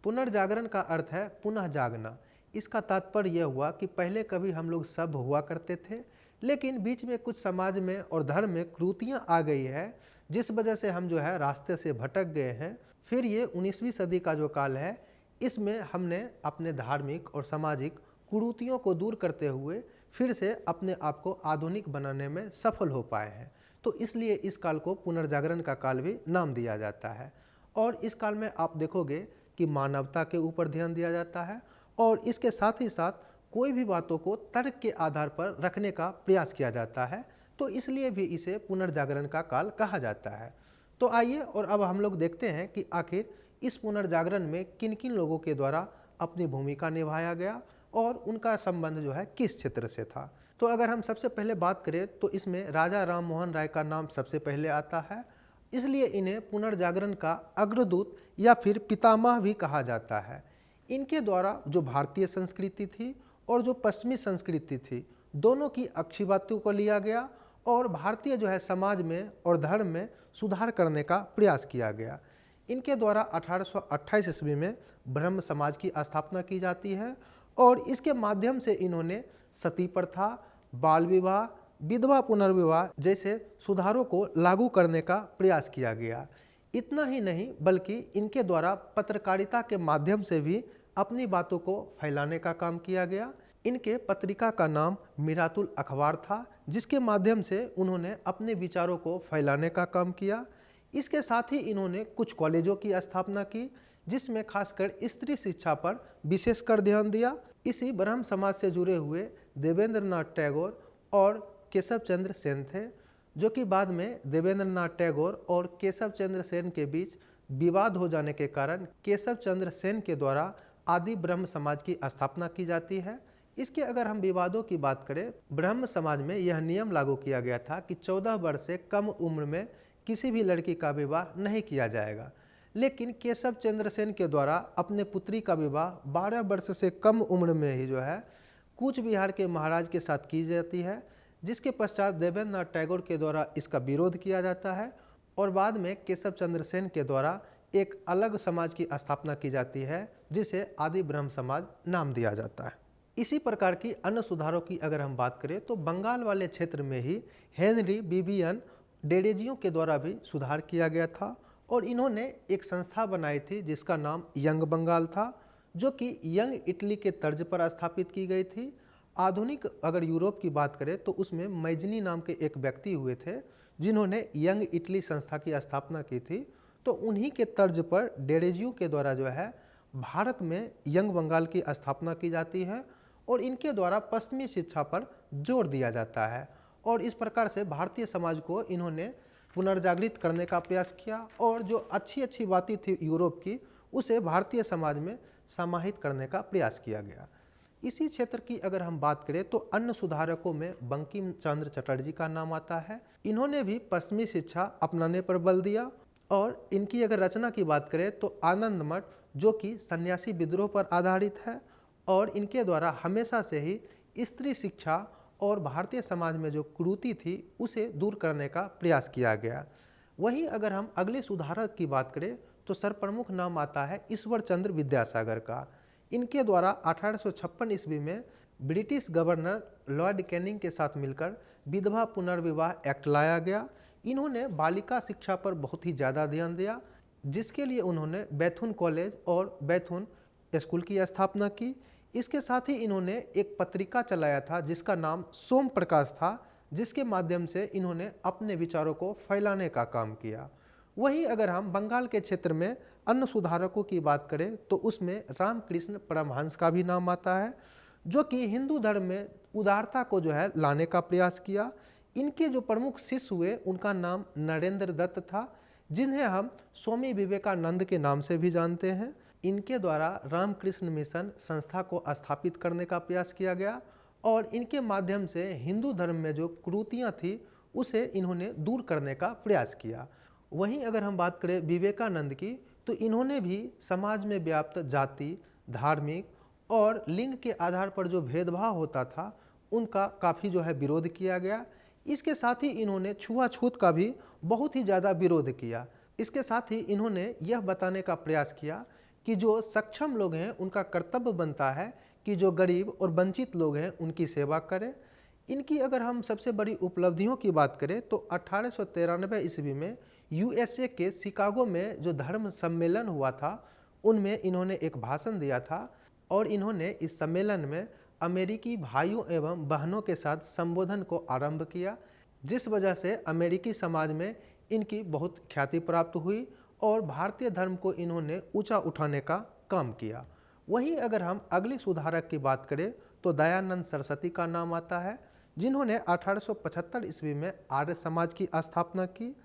पुनर्जागरण का अर्थ है पुनः जागना, इसका तात्पर्य यह हुआ कि पहले कभी हम लोग सब हुआ करते थे, लेकिन बीच में कुछ समाज में और धर्म में कुरीतियाँ आ गई है, जिस वजह से हम जो है रास्ते से भटक गए हैं। फिर ये 19वीं सदी का जो काल है, इसमें हमने अपने धार्मिक और सामाजिक कुरीतियों को दूर करते हुए फिर से अपने आप को आधुनिक बनाने में सफल हो पाए हैं। तो इसलिए इस काल को पुनर्जागरण का काल भी नाम दिया जाता है। और इस काल में आप देखोगे कि मानवता के ऊपर ध्यान दिया जाता है और इसके साथ ही साथ कोई भी बातों को तर्क के आधार पर रखने का प्रयास किया जाता है। तो इसलिए भी इसे पुनर्जागरण का काल कहा जाता है। तो आइए और अब हम लोग देखते हैं कि आखिर इस पुनर्जागरण में किन किन लोगों के द्वारा अपनी भूमिका निभाया गया और उनका संबंध जो है किस क्षेत्र से था। तो अगर हम सबसे पहले बात करें तो इसमें राजा राम मोहन राय का नाम सबसे पहले आता है, इसलिए इन्हें पुनर्जागरण का अग्रदूत या फिर पितामह भी कहा जाता है। इनके द्वारा जो भारतीय संस्कृति थी और जो पश्चिमी संस्कृति थी, दोनों की अच्छी बातों को लिया गया और भारतीय जो है समाज में और धर्म में सुधार करने का प्रयास किया गया। इनके द्वारा 1828 ईस्वी में ब्रह्म समाज की स्थापना की जाती है और इसके माध्यम से इन्होंने सती प्रथा, बाल विवाह, विधवा पुनर्विवाह जैसे सुधारों को लागू करने का प्रयास किया गया। इतना ही नहीं बल्कि इनके द्वारा पत्रकारिता के माध्यम से भी अपनी बातों को फैलाने का काम किया गया। इनके पत्रिका का नाम मिरातुल अखबार था, जिसके माध्यम से उन्होंने अपने विचारों को फैलाने का काम किया। इसके साथ ही इन्होंने कुछ कॉलेजों की स्थापना की, जिसमें खासकर स्त्री शिक्षा पर विशेषकर ध्यान दिया। इसी ब्रह्म समाज से जुड़े हुए देवेंद्र नाथ टैगोर और केशव चंद्र सेन थे, जो कि बाद में देवेंद्र नाथ टैगोर और केशव चंद्र सेन के बीच विवाद हो जाने के कारण केशव चंद्र सेन के द्वारा आदि ब्रह्म समाज की स्थापना की जाती है। इसके अगर हम विवादों की बात करें, ब्रह्म समाज में यह नियम लागू किया गया था कि 14 वर्ष से कम उम्र में किसी भी लड़की का विवाह नहीं किया जाएगा, लेकिन केशव चंद्र सेन के द्वारा अपने पुत्री का विवाह 12 वर्ष से कम उम्र में ही जो है कूच बिहार के महाराज के साथ की जाती है, जिसके पश्चात देवेंद्र नाथ टैगोर के द्वारा इसका विरोध किया जाता है और बाद में केशव चंद्र सेन के द्वारा एक अलग समाज की स्थापना की जाती है, जिसे आदि ब्रह्म समाज नाम दिया जाता है। इसी प्रकार की अन्य सुधारों की अगर हम बात करें तो बंगाल वाले क्षेत्र में ही हेनरी विवियन डेडेजियो के द्वारा भी सुधार किया गया था और इन्होंने एक संस्था बनाई थी जिसका नाम यंग बंगाल था, जो कि यंग इटली के तर्ज पर स्थापित की गई थी। आधुनिक अगर यूरोप की बात करें तो उसमें मैजनी नाम के एक व्यक्ति हुए थे जिन्होंने यंग इटली संस्था की स्थापना की थी। तो उन्हीं के तर्ज पर डेडेजियो के द्वारा जो है भारत में यंग बंगाल की स्थापना की जाती है और इनके द्वारा पश्चिमी शिक्षा पर जोर दिया जाता है और इस प्रकार से भारतीय समाज को इन्होंने पुनर्जागृत करने का प्रयास किया और जो अच्छी अच्छी बातें थी यूरोप की, उसे भारतीय समाज में समाहित करने का प्रयास किया गया। इसी क्षेत्र की अगर हम बात करें तो अन्य सुधारकों में बंकिम चंद्र चटर्जी का नाम आता है। इन्होंने भी पश्चिमी शिक्षा अपनाने पर बल दिया और इनकी अगर रचना की बात करें तो आनंद मठ, जो कि सन्यासी विद्रोह पर आधारित है और इनके द्वारा हमेशा से ही स्त्री शिक्षा और भारतीय समाज में जो कुरीति थी उसे दूर करने का प्रयास किया गया। वहीं अगर हम अगले सुधारक की बात करें तो सर्वप्रमुख नाम आता है ईश्वर चंद्र विद्यासागर का। इनके द्वारा 1856 ईस्वी में ब्रिटिश गवर्नर लॉर्ड कैनिंग के साथ मिलकर विधवा पुनर्विवाह एक्ट लाया गया। इन्होंने बालिका शिक्षा पर बहुत ही ज़्यादा ध्यान दिया, जिसके लिए उन्होंने बैथुन कॉलेज और बैथुन स्कूल की स्थापना की। इसके साथ ही इन्होंने एक पत्रिका चलाया था जिसका नाम सोम प्रकाश था, जिसके माध्यम से इन्होंने अपने विचारों को फैलाने का काम किया। वहीं अगर हम बंगाल के क्षेत्र में अन्य सुधारकों की बात करें तो उसमें रामकृष्ण परमहंस का भी नाम आता है, जो कि हिंदू धर्म में उदारता को जो है लाने का प्रयास किया। इनके जो प्रमुख शिष्य हुए उनका नाम नरेंद्र दत्त था, जिन्हें हम स्वामी विवेकानंद के नाम से भी जानते हैं। इनके द्वारा रामकृष्ण मिशन संस्था को स्थापित करने का प्रयास किया गया और इनके माध्यम से हिंदू धर्म में जो कुरीतियाँ थी उसे इन्होंने दूर करने का प्रयास किया। वहीं अगर हम बात करें विवेकानंद की तो इन्होंने भी समाज में व्याप्त जाति, धार्मिक और लिंग के आधार पर जो भेदभाव होता था उनका काफ़ी जो है विरोध किया गया। इसके साथ ही इन्होंने छुआछूत का भी बहुत ही ज़्यादा विरोध किया। इसके साथ ही इन्होंने यह बताने का प्रयास किया कि जो सक्षम लोग हैं उनका कर्तव्य बनता है कि जो गरीब और वंचित लोग हैं उनकी सेवा करें। इनकी अगर हम सबसे बड़ी उपलब्धियों की बात करें तो 1893 ईस्वी में यूएसए के शिकागो में जो धर्म सम्मेलन हुआ था उनमें इन्होंने एक भाषण दिया था और इन्होंने इस सम्मेलन में अमेरिकी भाइयों एवं बहनों के साथ संबोधन को आरंभ किया, जिस वजह से अमेरिकी समाज में इनकी बहुत ख्याति प्राप्त हुई और भारतीय धर्म को इन्होंने ऊंचा उठाने का काम किया। वहीं अगर हम अगले सुधारक की बात करें तो दयानंद सरस्वती का नाम आता है, जिन्होंने 1875 ईस्वी में आर्य समाज की स्थापना की।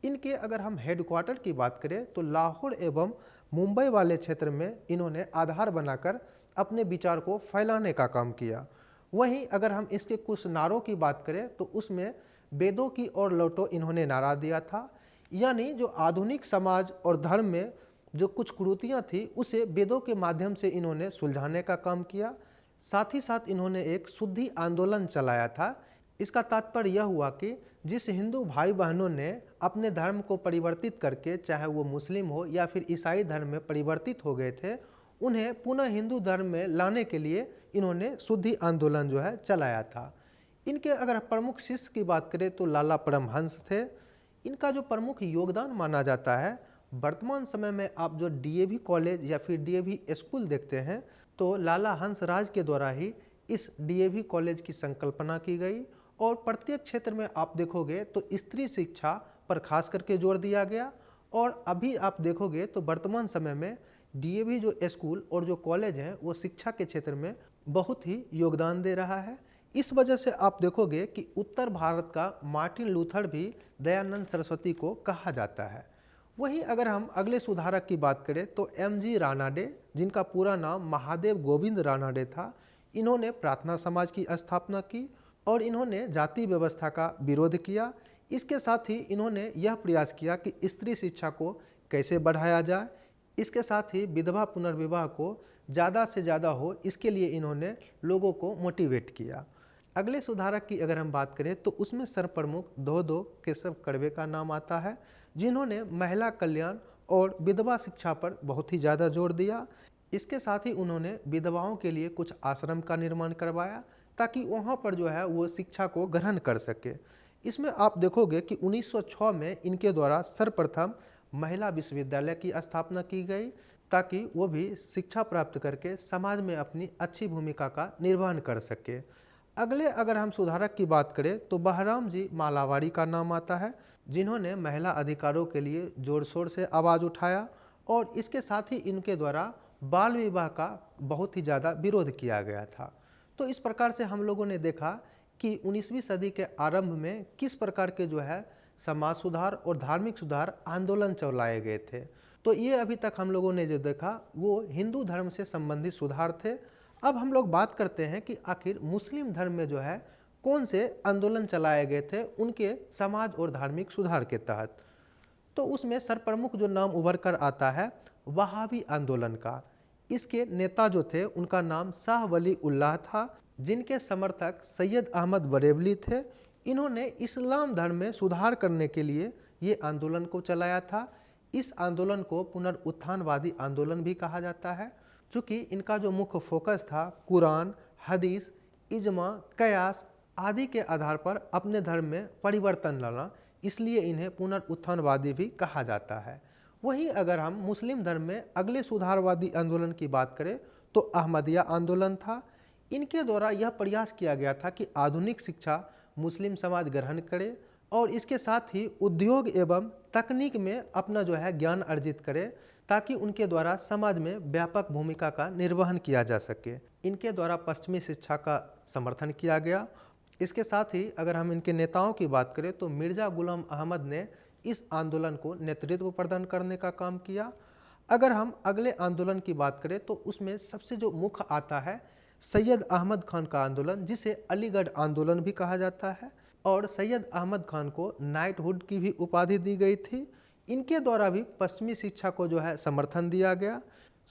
इनके अगर हम हेडक्वार्टर की बात करें तो लाहौर एवं मुंबई वाले क्षेत्र में इन्होंने आधार बनाकर अपने विचार को फैलाने का काम किया। वहीं अगर हम इसके कुछ नारों की बात करें तो उसमें वेदों की ओर लौटो इन्होंने नारा दिया था, यानी जो आधुनिक समाज और धर्म में जो कुछ कुरीतियाँ थी उसे वेदों के माध्यम से इन्होंने सुलझाने का काम किया। साथ ही साथ इन्होंने एक शुद्धि आंदोलन चलाया था। इसका तात्पर्य यह हुआ कि जिस हिंदू भाई बहनों ने अपने धर्म को परिवर्तित करके, चाहे वो मुस्लिम हो या फिर ईसाई धर्म में परिवर्तित हो गए थे, उन्हें पुनः हिंदू धर्म में लाने के लिए इन्होंने शुद्धि आंदोलन जो है चलाया था। इनके अगर प्रमुख शिष्य की बात करें तो लाला परमहंस थे। इनका जो प्रमुख योगदान माना जाता है, वर्तमान समय में आप जो डीएवी कॉलेज या फिर डीएवी स्कूल देखते हैं तो लाला हंसराज के द्वारा ही इस डीएवी कॉलेज की संकल्पना की गई और प्रत्येक क्षेत्र में आप देखोगे तो स्त्री शिक्षा पर खास करके जोर दिया गया। और अभी आप देखोगे तो वर्तमान समय में डीएवी जो स्कूल और जो कॉलेज हैं वो शिक्षा के क्षेत्र में बहुत ही योगदान दे रहा है। इस वजह से आप देखोगे कि उत्तर भारत का मार्टिन लूथर भी दयानंद सरस्वती को कहा जाता है। वहीं अगर हम अगले सुधारक की बात करें तो एमजी रानाडे, जिनका पूरा नाम महादेव गोविंद रानाडे था, इन्होंने प्रार्थना समाज की स्थापना की और इन्होंने जाति व्यवस्था का विरोध किया। इसके साथ ही इन्होंने यह प्रयास किया कि स्त्री शिक्षा को कैसे बढ़ाया जाए। इसके साथ ही विधवा पुनर्विवाह को ज़्यादा से ज़्यादा हो, इसके लिए इन्होंने लोगों को मोटिवेट किया। अगले सुधारक की अगर हम बात करें तो उसमें सर्वप्रमुख दो केशव कर्वे का नाम आता है, जिन्होंने महिला कल्याण और विधवा शिक्षा पर बहुत ही ज़्यादा जोर दिया। इसके साथ ही उन्होंने विधवाओं के लिए कुछ आश्रम का निर्माण करवाया ताकि वहाँ पर जो है वो शिक्षा को ग्रहण कर सके। इसमें आप देखोगे कि 1906 में इनके द्वारा सर्वप्रथम महिला विश्वविद्यालय की स्थापना की गई ताकि वो भी शिक्षा प्राप्त करके समाज में अपनी अच्छी भूमिका का निर्वहन कर सके। अगले अगर हम सुधारक की बात करें तो बहराम जी मालावाड़ी का नाम आता है, जिन्होंने महिला अधिकारों के लिए जोर शोर से आवाज़ उठाया और इसके साथ ही इनके द्वारा बाल विवाह का बहुत ही ज़्यादा विरोध किया गया था। तो इस प्रकार से हम लोगों ने देखा कि 19वीं सदी के आरंभ में किस प्रकार के जो है समाज सुधार और धार्मिक सुधार आंदोलन चलाए गए थे। तो ये अभी तक हम लोगों ने जो देखा वो हिंदू धर्म से संबंधित सुधार थे। अब हम लोग बात करते हैं कि आखिर मुस्लिम धर्म में जो है कौन से आंदोलन चलाए गए थे उनके समाज और धार्मिक सुधार के तहत। तो उसमें सर्वप्रमुख जो नाम उभर कर आता है वहाबी आंदोलन का। इसके नेता जो थे उनका नाम शाह वली उल्लाह था, जिनके समर्थक सैयद अहमद बरेलवी थे। इन्होंने इस्लाम धर्म में सुधार करने के लिए ये आंदोलन को चलाया था। इस आंदोलन को पुनरुत्थानवादी आंदोलन भी कहा जाता है, चूँकि इनका जो मुख्य फोकस था कुरान, हदीस, इजमा, कयास आदि के आधार पर अपने धर्म में परिवर्तन लाना, इसलिए इन्हें पुनरुत्थानवादी भी कहा जाता है। वहीं अगर हम मुस्लिम धर्म में अगले सुधारवादी आंदोलन की बात करें तो अहमदिया आंदोलन था। इनके द्वारा यह प्रयास किया गया था कि आधुनिक शिक्षा मुस्लिम समाज ग्रहण करे और इसके साथ ही उद्योग एवं तकनीक में अपना जो है ज्ञान अर्जित करे ताकि उनके द्वारा समाज में व्यापक भूमिका का निर्वहन किया जा सके। इनके द्वारा पश्चिमी शिक्षा का समर्थन किया गया। इसके साथ ही अगर हम इनके नेताओं की बात करें तो मिर्ज़ा गुलाम अहमद ने इस आंदोलन को नेतृत्व प्रदान करने का काम किया। अगर हम अगले आंदोलन की बात करें तो उसमें सबसे जो मुख्य आता है सैयद अहमद खान का आंदोलन, जिसे अलीगढ़ आंदोलन भी कहा जाता है और सैयद अहमद खान को नाइटहुड की भी उपाधि दी गई थी। इनके द्वारा भी पश्चिमी शिक्षा को जो है समर्थन दिया गया।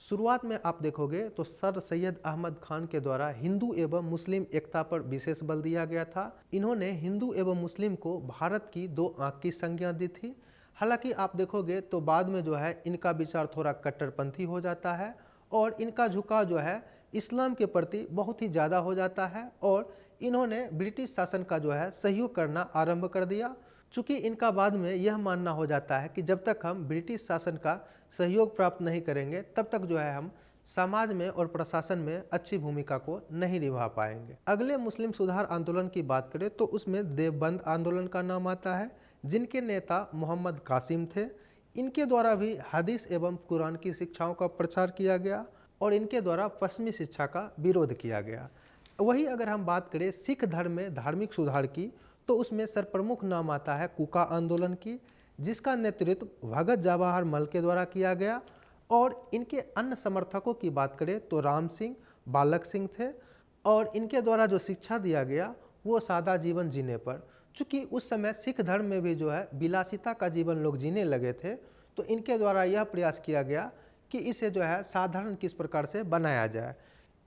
शुरुआत में आप देखोगे तो सर सैयद अहमद खान के द्वारा हिंदू एवं मुस्लिम एकता पर विशेष बल दिया गया था। इन्होंने हिंदू एवं मुस्लिम को भारत की दो आंख की संज्ञा दी थी। हालांकि आप देखोगे तो बाद में जो है इनका विचार थोड़ा कट्टरपंथी हो जाता है और इनका झुकाव जो है इस्लाम के प्रति बहुत ही ज़्यादा हो जाता है और इन्होंने ब्रिटिश शासन का जो है सहयोग करना आरंभ कर दिया। चूँकि इनका बाद में यह मानना हो जाता है कि जब तक हम ब्रिटिश शासन का सहयोग प्राप्त नहीं करेंगे तब तक जो है हम समाज में और प्रशासन में अच्छी भूमिका को नहीं निभा पाएंगे। अगले मुस्लिम सुधार आंदोलन की बात करें तो उसमें देवबंद आंदोलन का नाम आता है, जिनके नेता मोहम्मद कासिम थे। इनके द्वारा भी हदीस एवं कुरान की शिक्षाओं का प्रचार किया गया और इनके द्वारा पश्चिमी शिक्षा का विरोध किया गया। वही अगर हम बात करें सिख धर्म में धार्मिक सुधार की तो उसमें सर्वप्रमुख नाम आता है कूका आंदोलन की, जिसका नेतृत्व भगत जवाहर मल के द्वारा किया गया। और इनके अन्य समर्थकों की बात करें तो राम सिंह, बालक सिंह थे और इनके द्वारा जो शिक्षा दिया गया वो सादा जीवन जीने पर। चूँकि उस समय सिख धर्म में भी जो है विलासिता का जीवन लोग जीने लगे थे, तो इनके द्वारा यह प्रयास किया गया कि इसे जो है साधारण किस प्रकार से बनाया जाए।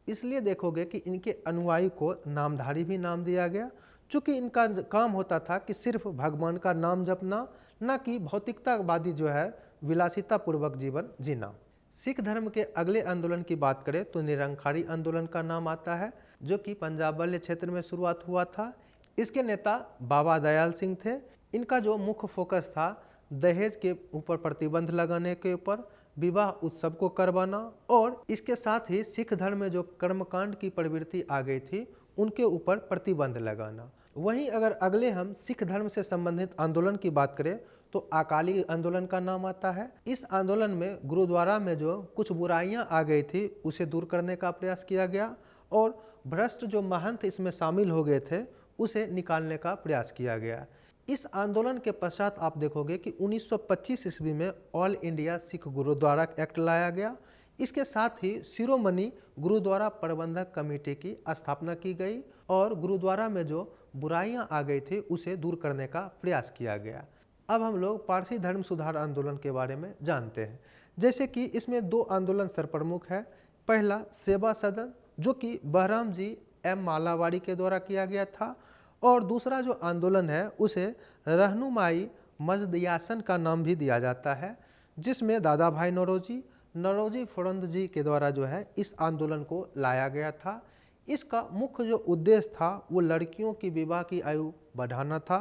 इसलिए देखोगे कि इनके अनुयायी को नामधारी भी नाम दिया गया, चूँकि इनका काम होता था कि सिर्फ भगवान का नाम जपना, न कि भौतिकतावादी जो है विलासिता पूर्वक जीवन जीना। सिख धर्म के अगले आंदोलन की बात करें तो निरंकारी आंदोलन का नाम आता है, जो कि पंजाब वाले क्षेत्र में शुरुआत हुआ था। इसके नेता बाबा दयाल सिंह थे। इनका जो मुख्य फोकस था दहेज के ऊपर प्रतिबंध लगाने के ऊपर, विवाह उत्सव को करवाना और इसके साथ ही सिख धर्म में जो कर्मकांड की प्रवृत्ति आ गई थी उनके ऊपर प्रतिबंध लगाना। वहीं अगर अगले हम सिख धर्म से संबंधित आंदोलन की बात करें तो अकाली आंदोलन का नाम आता है। इस आंदोलन में गुरुद्वारा में जो कुछ बुराइयां आ गई थी उसे दूर करने का प्रयास किया गया और भ्रष्ट जो महंत इसमें शामिल हो गए थे उसे निकालने का प्रयास किया गया। इस आंदोलन के पश्चात आप देखोगे कि 1925 ईस्वी में All India Sikh Gurdwara Act लाया गया। इसके साथ ही शिरोमणि गुरुद्वारा प्रबंधक कमेटी की स्थापना की गई और गुरुद्वारा में जो बुराइयां आ गई थी उसे दूर करने का प्रयास किया गया। अब हम लोग पारसी धर्म सुधार आंदोलन के बारे में जानते हैं। जैसे कि इसमें दो आंदोलन सर्वप्रमुख है। पहला सेवा सदन, जो कि बहराम जी एम मालावाड़ी के द्वारा किया गया था, और दूसरा जो आंदोलन है उसे रहनुमाई मजदियासन का नाम भी दिया जाता है, जिसमें दादा भाई नौरोजी फरंद जी के द्वारा जो है इस आंदोलन को लाया गया था। इसका मुख्य जो उद्देश्य था वो लड़कियों की विवाह की आयु बढ़ाना था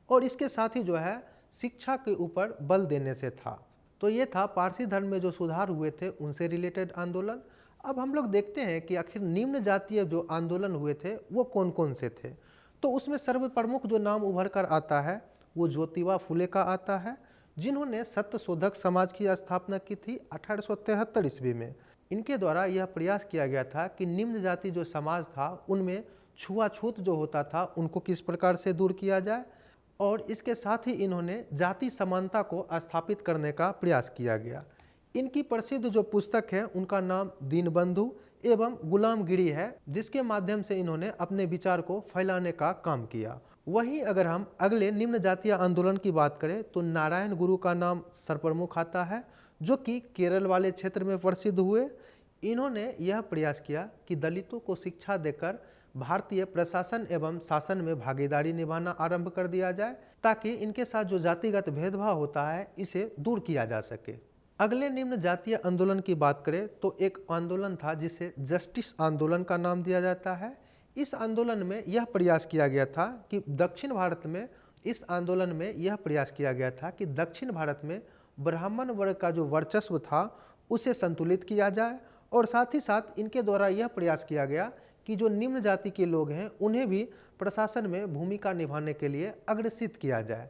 और इसके साथ ही जो है शिक्षा के ऊपर बल देने से था। तो ये था पारसी धर्म में जो सुधार हुए थे उनसे रिलेटेड आंदोलन। अब हम लोग देखते हैं कि आखिर निम्न जातीय जो आंदोलन हुए थे वो कौन कौन से थे। तो उसमें सर्वप्रमुख जो नाम उभर कर आता है वो ज्योतिबा फुले का आता है, जिन्होंने सत्यशोधक समाज की स्थापना की थी 1873 ईस्वी में। इनके द्वारा यह प्रयास किया गया था कि निम्न जाति जो समाज था उनमें छुआछूत जो होता था उनको किस प्रकार से दूर किया जाए, और इसके साथ ही इन्होंने जाति समानता को स्थापित करने का प्रयास किया गया। इनकी प्रसिद्ध जो पुस्तक है उनका नाम दीनबंधु एवं गुलामगिरी है, जिसके माध्यम से इन्होंने अपने विचार को फैलाने का काम किया। वहीं अगर हम अगले निम्न जातीय आंदोलन की बात करें तो नारायण गुरु का नाम सर्वप्रमुख आता है, जो कि केरल वाले क्षेत्र में प्रसिद्ध हुए। इन्होंने यह प्रयास किया कि दलितों को शिक्षा देकर भारतीय प्रशासन एवं शासन में भागीदारी निभाना आरंभ कर दिया जाए, ताकि इनके साथ जो जातिगत भेदभाव होता है इसे दूर किया जा सके। अगले निम्न जातीय आंदोलन की बात करें तो एक आंदोलन था जिसे जस्टिस आंदोलन का नाम दिया जाता है। इस आंदोलन में यह प्रयास किया गया था कि दक्षिण भारत में ब्राह्मण वर्ग का जो वर्चस्व था उसे संतुलित किया जाए, और साथ ही साथ इनके द्वारा यह प्रयास किया गया कि जो निम्न जाति के लोग हैं उन्हें भी प्रशासन में भूमिका निभाने के लिए अग्रसित किया जाए।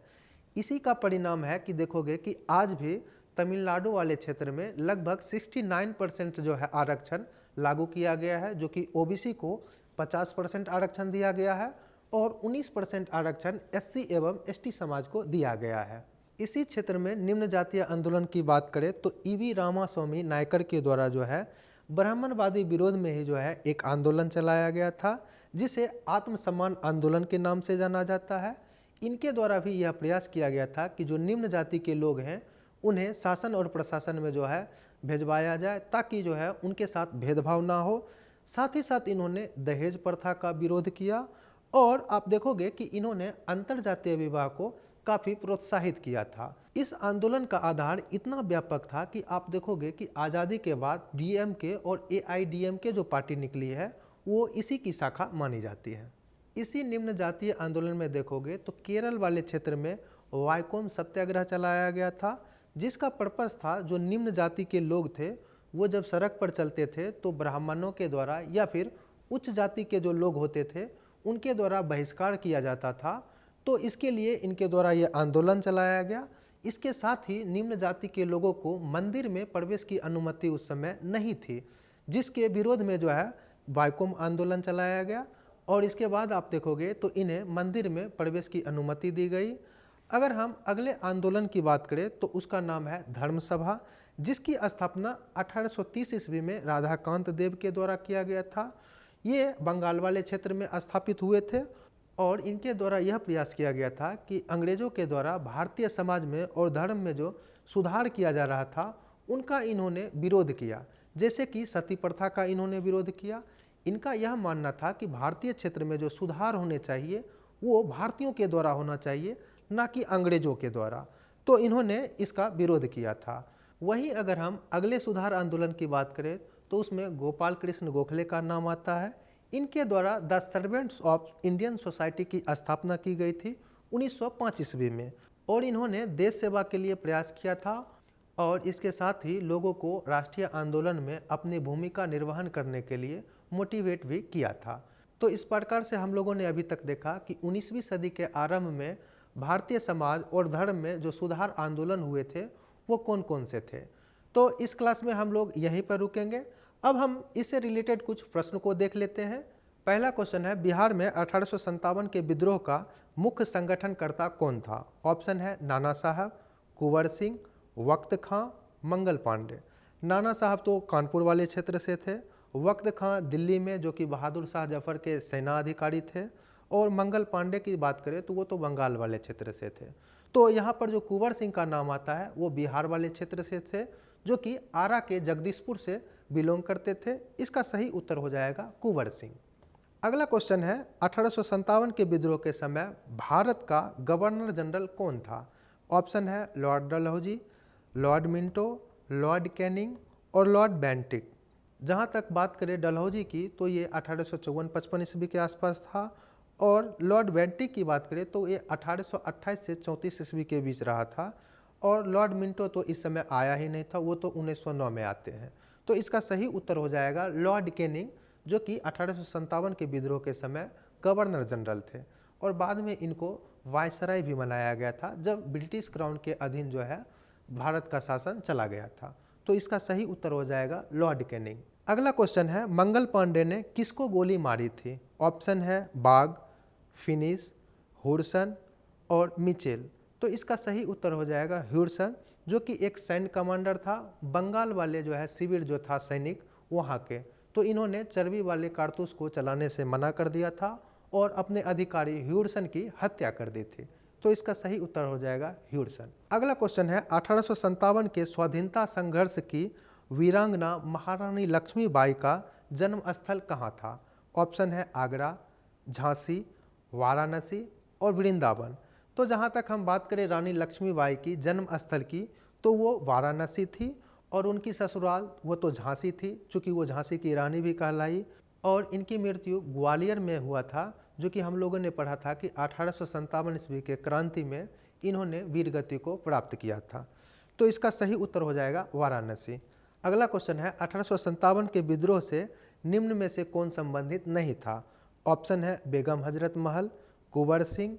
इसी का परिणाम है कि देखोगे कि आज भी तमिलनाडु वाले क्षेत्र में लगभग 69% जो है आरक्षण लागू किया गया है, जो कि ओबीसी को 50% आरक्षण दिया गया है और 19% आरक्षण एससी एवं एसटी समाज को दिया गया है। इसी क्षेत्र में निम्न जातीय आंदोलन की बात करें तो ईवी रामास्वामी नायकर के द्वारा जो है ब्राह्मणवादी विरोध में ही जो है एक आंदोलन चलाया गया था, जिसे आत्मसम्मान आंदोलन के नाम से जाना जाता है। इनके द्वारा भी यह प्रयास किया गया था कि जो निम्न जाति के लोग हैं उन्हें शासन और प्रशासन में जो है भेजवाया जाए, ताकि जो है उनके साथ भेदभाव ना हो। साथ ही साथ इन्होंने दहेज प्रथा का विरोध किया, और आप देखोगे कि इन्होंने अंतर जातीय विवाह को काफ़ी प्रोत्साहित किया था। इस आंदोलन का आधार इतना व्यापक था कि आप देखोगे कि आज़ादी के बाद डीएमके और एआईडीएमके जो पार्टी निकली है वो इसी की शाखा मानी जाती है। इसी निम्न जातीय आंदोलन में देखोगे तो केरल वाले क्षेत्र में वाइकोम सत्याग्रह चलाया गया था, जिसका पर्पस था जो निम्न जाति के लोग थे वो जब सड़क पर चलते थे तो ब्राह्मणों के द्वारा या फिर उच्च जाति के जो लोग होते थे उनके द्वारा बहिष्कार किया जाता था। तो इसके लिए इनके द्वारा ये आंदोलन चलाया गया। इसके साथ ही निम्न जाति के लोगों को मंदिर में प्रवेश की अनुमति उस समय नहीं थी, जिसके विरोध में जो है वाइकोम आंदोलन चलाया गया और इसके बाद आप देखोगे तो इन्हें मंदिर में प्रवेश की अनुमति दी गई। अगर हम अगले आंदोलन की बात करें तो उसका नाम है धर्म सभा, जिसकी स्थापना 1830 ईस्वी में राधाकांत देव के द्वारा किया गया था। ये बंगाल वाले क्षेत्र में स्थापित हुए थे और इनके द्वारा यह प्रयास किया गया था कि अंग्रेजों के द्वारा भारतीय समाज में और धर्म में जो सुधार किया जा रहा था उनका इन्होंने विरोध किया। जैसे कि सती प्रथा का इन्होंने विरोध किया। इनका यह मानना था कि भारतीय क्षेत्र में जो सुधार होने चाहिए वो भारतीयों के द्वारा होना चाहिए, ना कि अंग्रेजों के द्वारा। तो इन्होंने इसका विरोध किया था। वहीं अगर हम अगले सुधार आंदोलन की बात करें तो उसमें गोपाल कृष्ण गोखले का नाम आता है। इनके द्वारा the servants of Indian society की स्थापना की गई थी 1905 ईस्वी में और इन्होंने देश सेवा के लिए प्रयास किया था और इसके साथ ही लोगों को राष्ट्रीय आंदोलन में अपनी भूमिका निर्वहन करने के लिए मोटिवेट भी किया था। तो इस प्रकार से हम लोगों ने अभी तक देखा कि 19वीं सदी के आरंभ में भारतीय समाज और धर्म में जो सुधार आंदोलन हुए थे वो कौन कौन से थे। तो इस क्लास में हम लोग यहीं पर रुकेंगे। अब हम इससे रिलेटेड कुछ प्रश्न को देख लेते हैं। पहला क्वेश्चन है, बिहार में 1857 के विद्रोह का मुख्य संगठनकर्ता कौन था? ऑप्शन है नाना साहब, कुंवर सिंह, वक्त खां, मंगल पांडे। नाना साहब तो कानपुर वाले क्षेत्र से थे, वक्त खां दिल्ली में जो कि बहादुर शाह जफर के सेना अधिकारी थे और मंगल पांडे की बात करें तो वो तो बंगाल वाले क्षेत्र से थे। तो यहाँ पर जो कुंवर सिंह का नाम आता है वो बिहार वाले क्षेत्र से थे, जो कि आरा के जगदीशपुर से बिलोंग करते थे। इसका सही उत्तर हो जाएगा कुंवर सिंह। अगला क्वेश्चन है, 1857 के विद्रोह के समय भारत का गवर्नर जनरल कौन था? ऑप्शन है Lord Dalhousie, Lord Minto, Lord Canning और लॉर्ड बेंटिक। जहाँ तक बात करें डलहौजी की तो ये 1854-55 ईस्वी के आसपास था और लॉर्ड बेंटिक की बात करें तो ये 1828 से 34 ईस्वी के बीच रहा था और लॉर्ड मिंटो तो इस समय आया ही नहीं था, वो तो 1909 में आते हैं। तो इसका सही उत्तर हो जाएगा लॉर्ड कैनिंग, जो कि 1857 के विद्रोह के समय गवर्नर जनरल थे और बाद में इनको वायसराय भी बनाया गया था जब ब्रिटिश क्राउन के अधीन जो है भारत का शासन चला गया था। तो इसका सही उत्तर हो जाएगा लॉर्ड कैनिंग। अगला क्वेश्चन है, मंगल पांडे ने किसको गोली मारी थी? ऑप्शन है बाग, फिनिश, हुडसन और मिचेल। तो इसका सही उत्तर हो जाएगा हुडसन, जो कि एक सैन्य कमांडर था, बंगाल वाले जो है शिविर जो था सैनिक वहाँ के। तो इन्होंने चर्बी वाले कारतूस को चलाने से मना कर दिया था और अपने अधिकारी हुडसन की हत्या कर दी थी। तो इसका सही उत्तर हो जाएगा हुडसन। अगला क्वेश्चन है, 1857 के स्वाधीनता संघर्ष की वीरांगना महारानी लक्ष्मीबाई का जन्म स्थल कहाँ था? ऑप्शन है आगरा, झांसी, वाराणसी और वृंदावन। तो जहाँ तक हम बात करें रानी लक्ष्मीबाई की जन्म स्थल की तो वो वाराणसी थी और उनकी ससुराल वो तो झांसी थी, चूँकि वो झांसी की रानी भी कहलाई। और इनकी मृत्यु ग्वालियर में हुआ था, जो कि हम लोगों ने पढ़ा था कि 1857 ईस्वी के क्रांति में इन्होंने वीरगति को प्राप्त किया था। तो इसका सही उत्तर हो जाएगा वाराणसी। अगला क्वेश्चन है, 1857 के विद्रोह से निम्न में से कौन संबंधित नहीं था? ऑप्शन है बेगम हजरत महल, कुंवर सिंह,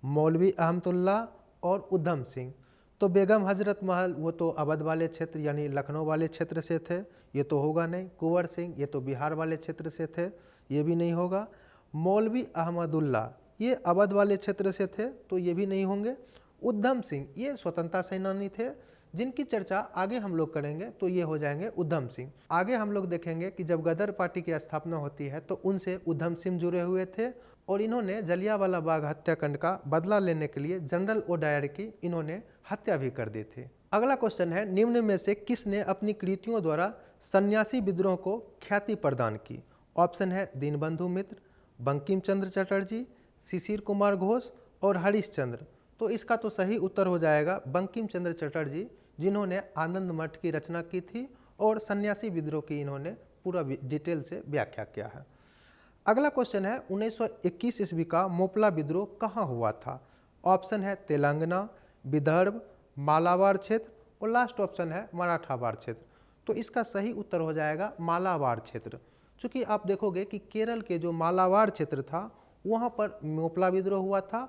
मौलवी अहमदुल्ला और उधम सिंह। तो बेगम हजरत महल वो तो अवध वाले क्षेत्र यानी लखनऊ वाले क्षेत्र से थे, ये तो होगा नहीं। कुंवर सिंह ये तो बिहार वाले क्षेत्र से थे, ये भी नहीं होगा। मौलवी अहमदुल्ला ये अवध वाले क्षेत्र से थे, तो ये भी नहीं होंगे। उधम सिंह ये स्वतंत्रता सेनानी थे, जिनकी चर्चा आगे हम लोग करेंगे, तो ये हो जाएंगे उधम सिंह। आगे हम लोग देखेंगे कि जब गदर पार्टी की स्थापना होती है तो उनसे उधम सिंह जुड़े हुए थे और इन्होंने जलियांवाला बाग हत्याकांड का बदला लेने के लिए जनरल ओडायर की इन्होंने हत्या भी कर दी थी। अगला क्वेश्चन है, निम्न में से किसने अपनी कृतियों द्वारा सन्यासी विद्रोह को ख्याति प्रदान की? ऑप्शन है दीनबंधु मित्र, बंकिम चंद्र चटर्जी, शिशिर कुमार घोष और हरीश चंद्र। तो इसका तो सही उत्तर हो जाएगा बंकिम चंद्र चटर्जी, जिन्होंने आनंद मठ की रचना की थी और सन्यासी विद्रोह की इन्होंने पूरा डिटेल से व्याख्या किया है। अगला क्वेश्चन है 1921 ईस्वी का मोपला विद्रोह कहाँ हुआ था? ऑप्शन है तेलंगाना, विदर्भ, मालाबार क्षेत्र और लास्ट ऑप्शन है मराठावाड़ क्षेत्र। तो इसका सही उत्तर हो जाएगा मालाबार क्षेत्र। चूँकि आप देखोगे कि केरल के जो मालाबार क्षेत्र था वहाँ पर मोपला विद्रोह हुआ था।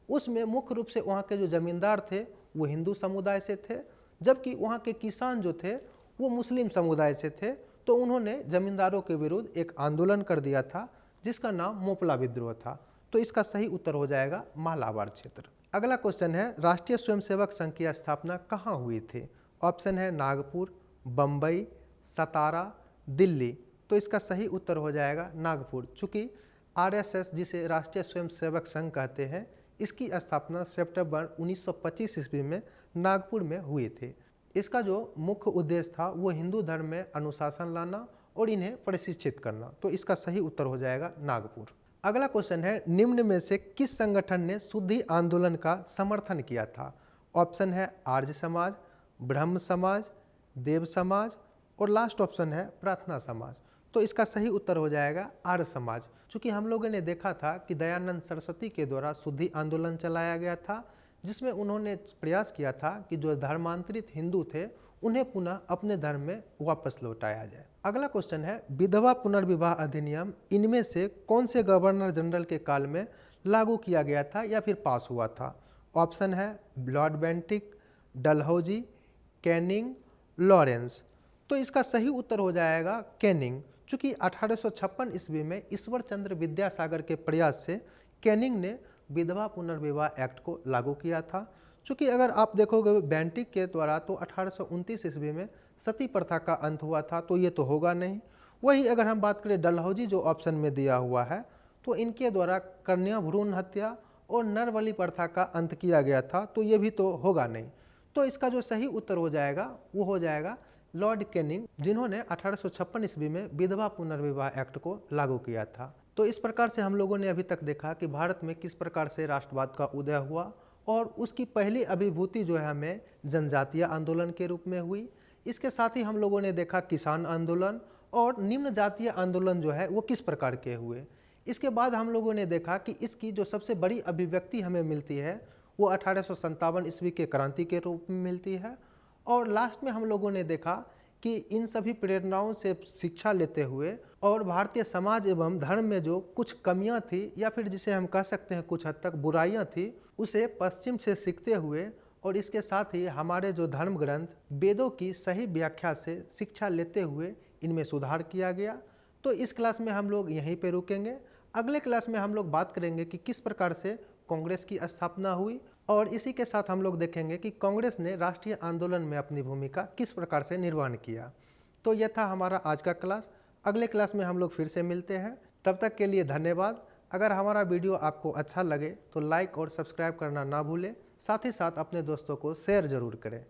उसमें मुख्य रूप से वहाँ के जो जमींदार थे वो हिंदू समुदाय से थे, जबकि वहाँ के किसान जो थे वो मुस्लिम समुदाय से थे। तो उन्होंने जमींदारों के विरुद्ध एक आंदोलन कर दिया था जिसका नाम मोपला विद्रोह था। तो इसका सही उत्तर हो जाएगा मालाबार क्षेत्र। अगला क्वेश्चन है राष्ट्रीय स्वयंसेवक संघ की स्थापना कहाँ हुई थी? ऑप्शन है नागपुर, बम्बई, सतारा, दिल्ली। तो इसका सही उत्तर हो जाएगा नागपुर। चूँकि आरएसएस, जिसे राष्ट्रीय स्वयंसेवक संघ कहते हैं, इसकी स्थापना सितंबर 1925 ईस्वी में नागपुर में हुई थी। इसका जो मुख्य उद्देश्य था वो हिंदू धर्म में अनुशासन लाना और इन्हें प्रशिक्षित करना। तो इसका सही उत्तर हो जाएगा नागपुर। अगला क्वेश्चन है निम्न में से किस संगठन ने शुद्धि आंदोलन का समर्थन किया था? ऑप्शन है आर्य समाज, ब्रह्म समाज, देव समाज और लास्ट ऑप्शन है प्रार्थना समाज। तो इसका सही उत्तर हो जाएगा आर्य समाज। चूँकि हम लोगों ने देखा था कि दयानंद सरस्वती के द्वारा शुद्धि आंदोलन चलाया गया था, जिसमें उन्होंने प्रयास किया था कि जो धर्मांतरित हिंदू थे उन्हें पुनः अपने धर्म में वापस लौटाया जाए। अगला क्वेश्चन है विधवा पुनर्विवाह अधिनियम इनमें से कौन से गवर्नर जनरल के काल में लागू किया गया था या फिर पास हुआ था? ऑप्शन है Lord Bentinck, Dalhousie, Canning, Lawrence. तो इसका सही उत्तर हो जाएगा कैनिंग। चूँकि 1856 ईस्वी में ईश्वर चंद्र विद्यासागर के प्रयास से कैनिंग ने विधवा पुनर्विवाह एक्ट को लागू किया था। चूँकि अगर आप देखोगे बेंटिक के द्वारा तो 1829 ईस्वी में सती प्रथा का अंत हुआ था, तो ये तो होगा नहीं। वही अगर हम बात करें डलहौजी जो ऑप्शन में दिया हुआ है, तो इनके द्वारा कन्या भ्रूण हत्या और नरबलि प्रथा का अंत किया गया था, तो ये भी तो होगा नहीं। तो इसका जो सही उत्तर हो जाएगा वो हो जाएगा लॉर्ड कैनिंग, जिन्होंने 1856 ईस्वी में विधवा पुनर्विवाह एक्ट को लागू किया था। तो इस प्रकार से हम लोगों ने अभी तक देखा कि भारत में किस प्रकार से राष्ट्रवाद का उदय हुआ और उसकी पहली अभिभूति जो है हमें जनजातीय आंदोलन के रूप में हुई। इसके साथ ही हम लोगों ने देखा किसान आंदोलन और निम्न जातीय आंदोलन जो है वो किस प्रकार के हुए। इसके बाद हम लोगों ने देखा कि इसकी जो सबसे बड़ी अभिव्यक्ति हमें मिलती है वो 1857 ईस्वी के क्रांति के रूप में मिलती है। और लास्ट में हम लोगों ने देखा कि इन सभी प्रेरणाओं से शिक्षा लेते हुए और भारतीय समाज एवं धर्म में जो कुछ कमियां थी या फिर जिसे हम कह सकते हैं कुछ हद तक बुराइयां थी, उसे पश्चिम से सीखते हुए और इसके साथ ही हमारे जो धर्म ग्रंथ वेदों की सही व्याख्या से शिक्षा लेते हुए इनमें सुधार किया गया। तो इस क्लास में हम लोग यहीं पे रुकेंगे। अगले क्लास में हम लोग बात करेंगे कि किस प्रकार से कांग्रेस की स्थापना हुई और इसी के साथ हम लोग देखेंगे कि कांग्रेस ने राष्ट्रीय आंदोलन में अपनी भूमिका किस प्रकार से निर्वहन किया। तो यह था हमारा आज का क्लास। अगले क्लास में हम लोग फिर से मिलते हैं। तब तक के लिए धन्यवाद। अगर हमारा वीडियो आपको अच्छा लगे तो लाइक और सब्सक्राइब करना ना भूलें। साथ ही साथ अपने दोस्तों को शेयर जरूर करें।